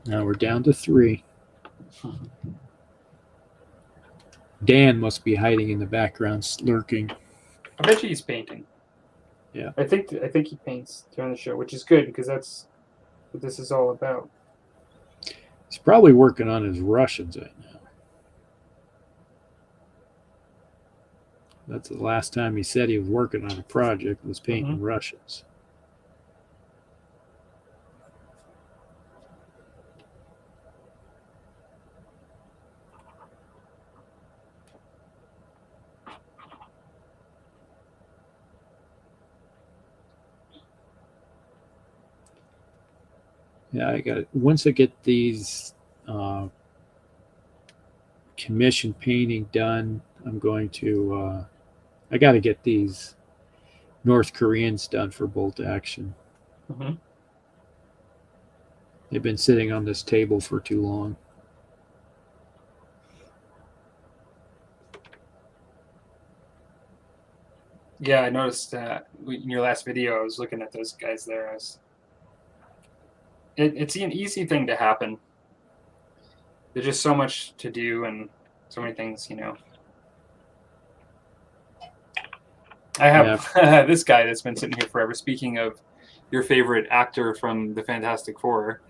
Now we're down to 3. Dan must be hiding in the background, lurking. I bet you he's painting. Yeah. I think he paints during the show, which is good because that's what this is all about. He's probably working on his Russians right now. That's the last time he said he was working on a project, was painting Russians. Yeah, I got it. Once I get these commission painting done, I'm going to. I got to get these North Koreans done for Bolt Action. Mm-hmm. They've been sitting on this table for too long. Yeah, I noticed in your last video, I was looking at those guys there. It's an easy thing to happen. There's just so much to do and so many things, I have this guy that's been sitting here forever. Speaking of your favorite actor from the Fantastic Four,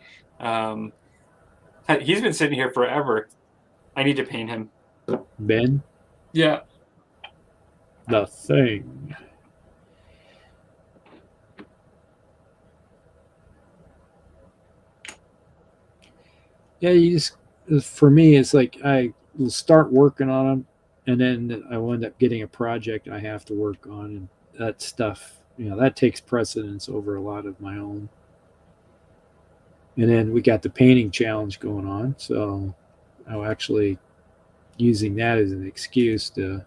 he's been sitting here forever. I need to paint him. Ben? Yeah. The Thing. Yeah, for me, it's like I will start working on them, and then I will end up getting a project I have to work on, and that stuff, that takes precedence over a lot of my own. And then we got the painting challenge going on, so I'm actually using that as an excuse to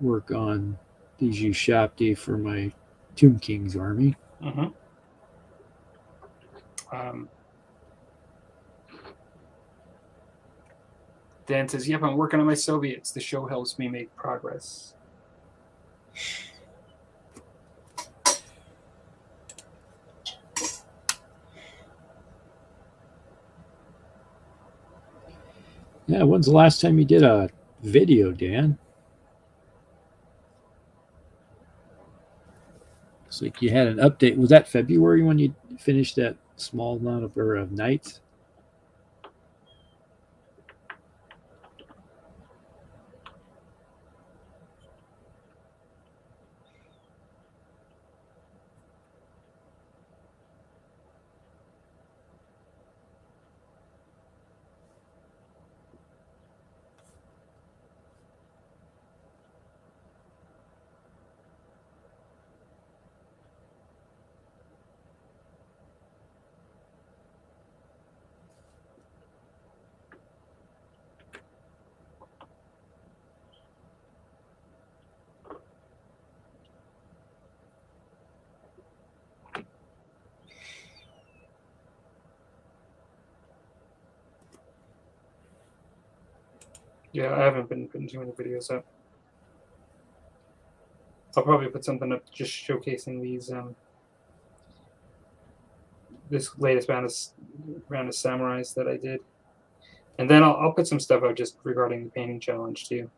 work on these Ushapti for my Tomb King's army. Mm-hmm. Dan says, "Yep, I'm working on my Soviets. The show helps me make progress." Yeah, when's the last time you did a video, Dan? Looks like you had an update. Was that February when you finished that small number of nights? Yeah, I haven't been putting too many videos up. I'll probably put something up just showcasing these this latest round of samurais that I did, and then I'll put some stuff out just regarding the painting challenge too.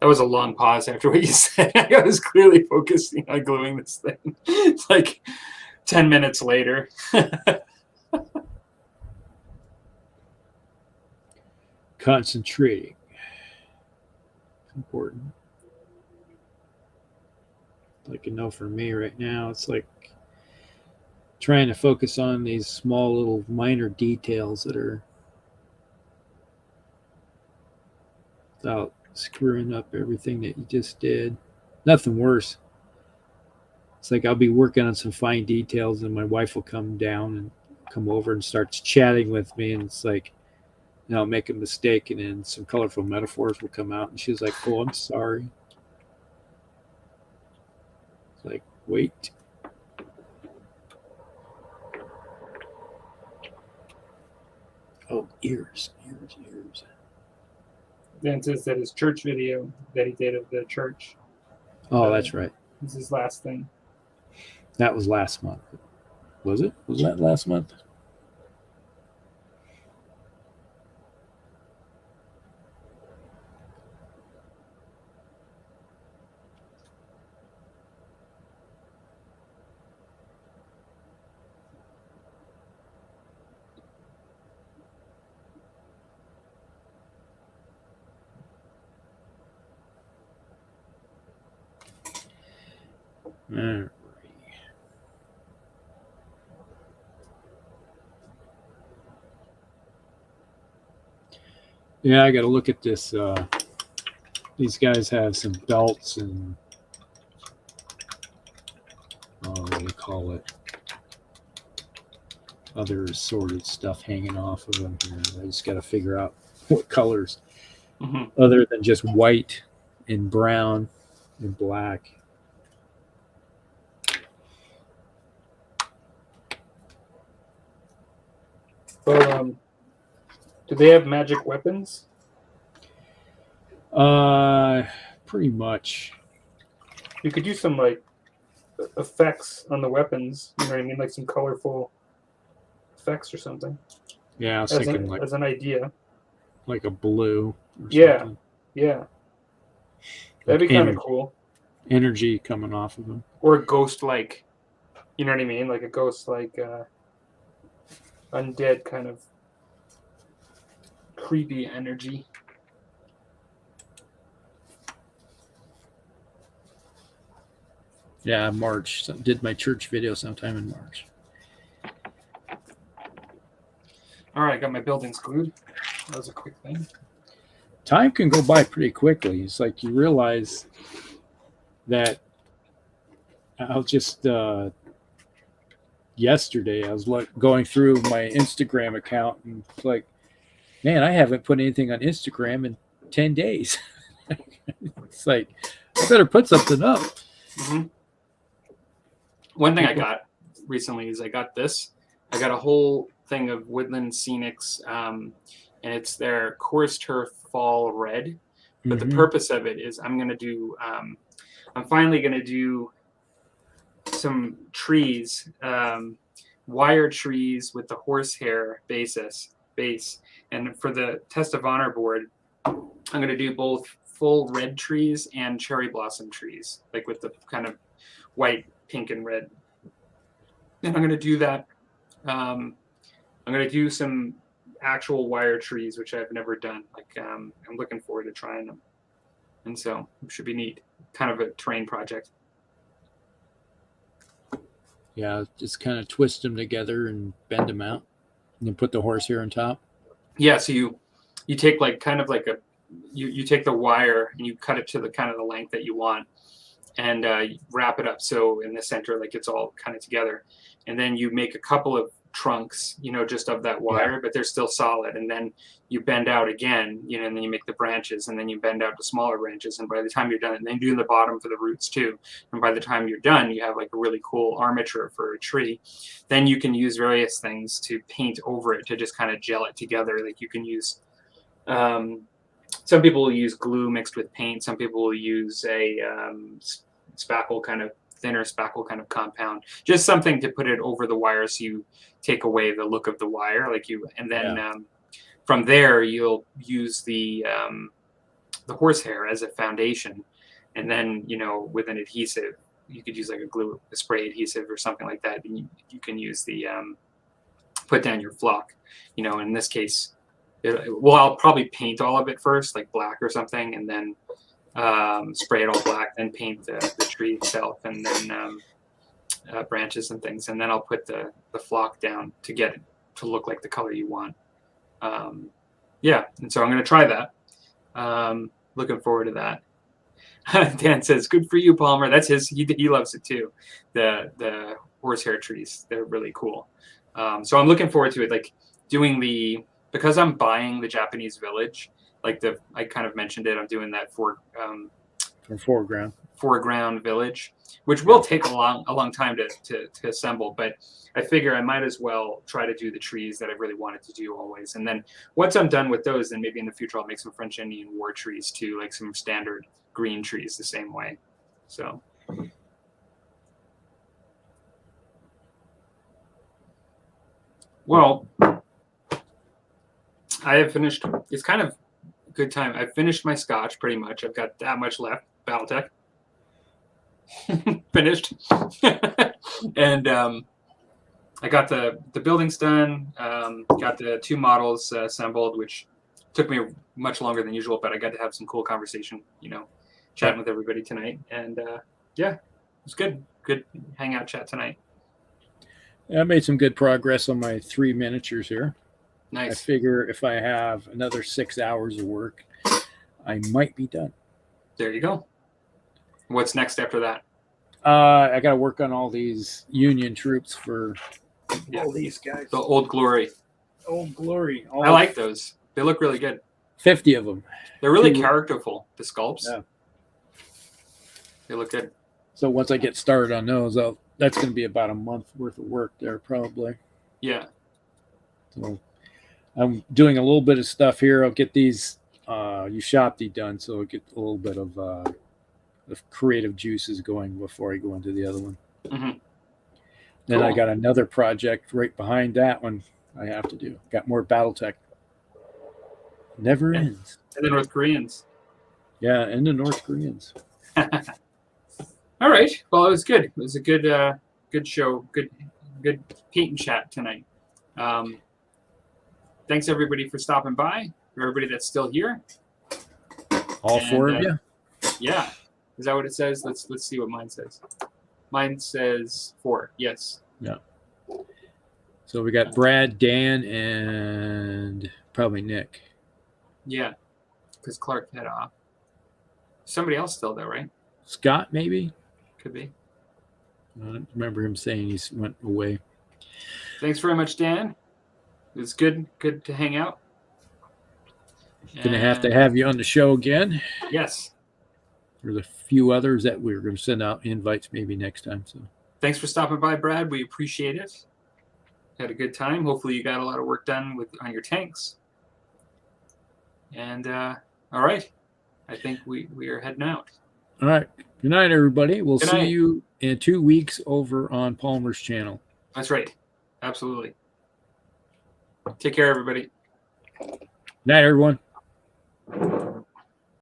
That was a long pause after what you said. I was clearly focusing on gluing this thing. It's like 10 minutes later. Concentrating. Important. Like, you know, for me right now, it's like trying to focus on these small little minor details that are without screwing up everything that you just did. Nothing worse. It's like I'll be working on some fine details and my wife will come down and come over and starts chatting with me, and it's like, you know, I'll make a mistake and then some colorful metaphors will come out and she's like, "Oh, I'm sorry." It's like, wait. Oh, ears. Dan says that his church video that he did of the church. Oh, that's right. This is his last thing. That was last month. Was it? Was that last month? All right. Yeah, I got to look at this. These guys have some belts and what do you call it? Other assorted stuff hanging off of them here. I just got to figure out what colors, other than just white and brown and black. Well, do they have magic weapons? Pretty much. You could use some like effects on the weapons. You know what I mean, like some colorful effects or something. Yeah, I was thinking as an idea. Like a blue. Or yeah, something. Yeah. That'd be kind of cool. Energy coming off of them. Or a ghost like, you know what I mean, like a ghost like undead kind of creepy energy. Yeah, March. So did my church video sometime in March. All right, I got my buildings glued. That was a quick thing. Time can go by pretty quickly. It's like you realize that I'll just yesterday I was going through my Instagram account and it's like, man, I haven't put anything on Instagram in 10 days. It's like, I better put something up. Mm-hmm. One thing I got recently is I got this. I got a whole thing of Woodland Scenics, and it's their Coarse Turf Fall Red. But the purpose of it is I'm finally going to do some trees, wire trees with the horsehair base. And for the Test of Honor board, I'm going to do both full red trees and cherry blossom trees, like with the kind of white, pink, and red. And I'm going to do that. I'm going to do some actual wire trees, which I've never done. Like I'm looking forward to trying them. And so it should be neat. Kind of a terrain project. Yeah, just kind of twist them together and bend them out, and then put the horsehair on top. Yeah, so you take like kind of like you take the wire and you cut it to the kind of the length that you want, and wrap it up so in the center like it's all kind of together, and then you make a couple of trunks, just of that wire, but they're still solid, and then you bend out again, and then you make the branches, and then you bend out to smaller branches, and by the time you're done, and then do the bottom for the roots too, and by the time you're done, you have like a really cool armature for a tree. Then you can use various things to paint over it to just kind of gel it together. Like you can use some people will use glue mixed with paint, some people will use a spackle kind of thinner spackle kind of compound, just something to put it over the wire so you take away the look of the wire, and then from there you'll use the horsehair as a foundation, and then with an adhesive, you could use like a spray adhesive or something like that, and you can use the put down your flock. In this case, Well, I'll probably paint all of it first, like black or something, and then spray it all black, then paint the tree itself, and then branches and things, and then I'll put the flock down to get it to look like the color you want. Yeah, and so I'm going to try that. Looking forward to that. Dan says, "Good for you, Palmer." That's his. He loves it too. The horsehair trees, they're really cool. So I'm looking forward to it. Like doing because I'm buying the Japanese village. Like I kind of mentioned it. I'm doing that for foreground village, which will take a long time to assemble. But I figure I might as well try to do the trees that I really wanted to do always. And then once I'm done with those, then maybe in the future I'll make some French Indian war trees too, like some standard green trees the same way. So. Well, I have finished. It's kind of a good time. I've finished my scotch pretty much. I've got that much left. Battletech. Finished. And I got the buildings done. Got the 2 models assembled, which took me much longer than usual, but I got to have some cool conversation, chatting with everybody tonight. And yeah, it was good. Good hangout chat tonight. I made some good progress on my 3 miniatures here. Nice. I figure if I have another 6 hours of work, I might be done. There you go. What's next after that? I got to work on all these Union troops for all these guys. The Old Glory. Old Glory. I like those. They look really good. 50 of them. They're really characterful, the sculpts. Yeah. They look good. So once I get started on those, that's going to be about a month worth of work there probably. Yeah. So I'm doing a little bit of stuff here. I'll get these Ushopti done, so I'll get a little bit of creative juices going before I go into the other one. Mm-hmm. Then cool. I got another project right behind that one I have to do. Got more Battletech. Never ends. And the North Koreans. Yeah, and the North Koreans. All right. Well, it was good. It was a good show. Good paint and chat tonight. Thanks everybody for stopping by. For everybody that's still here. All 4 of you? Yeah. Is that what it says? Let's see what mine says. Mine says 4. Yes. Yeah. So we got Brad, Dan, and probably Nick. Yeah. Because Clark had off. Somebody else still there, right? Scott, maybe? Could be. I don't remember him saying he went away. Thanks very much, Dan. It was good to hang out. Gonna have to have you on the show again. Yes. There's a few others that we're going to send out invites maybe next time. So thanks for stopping by, Brad. We appreciate it. Had a good time. Hopefully you got a lot of work done on your tanks. And all right. I think we are heading out. All right. Good night, everybody. We'll Good see night. you in 2 weeks over on Palmer's channel. That's right. Absolutely. Take care, everybody. Night, everyone.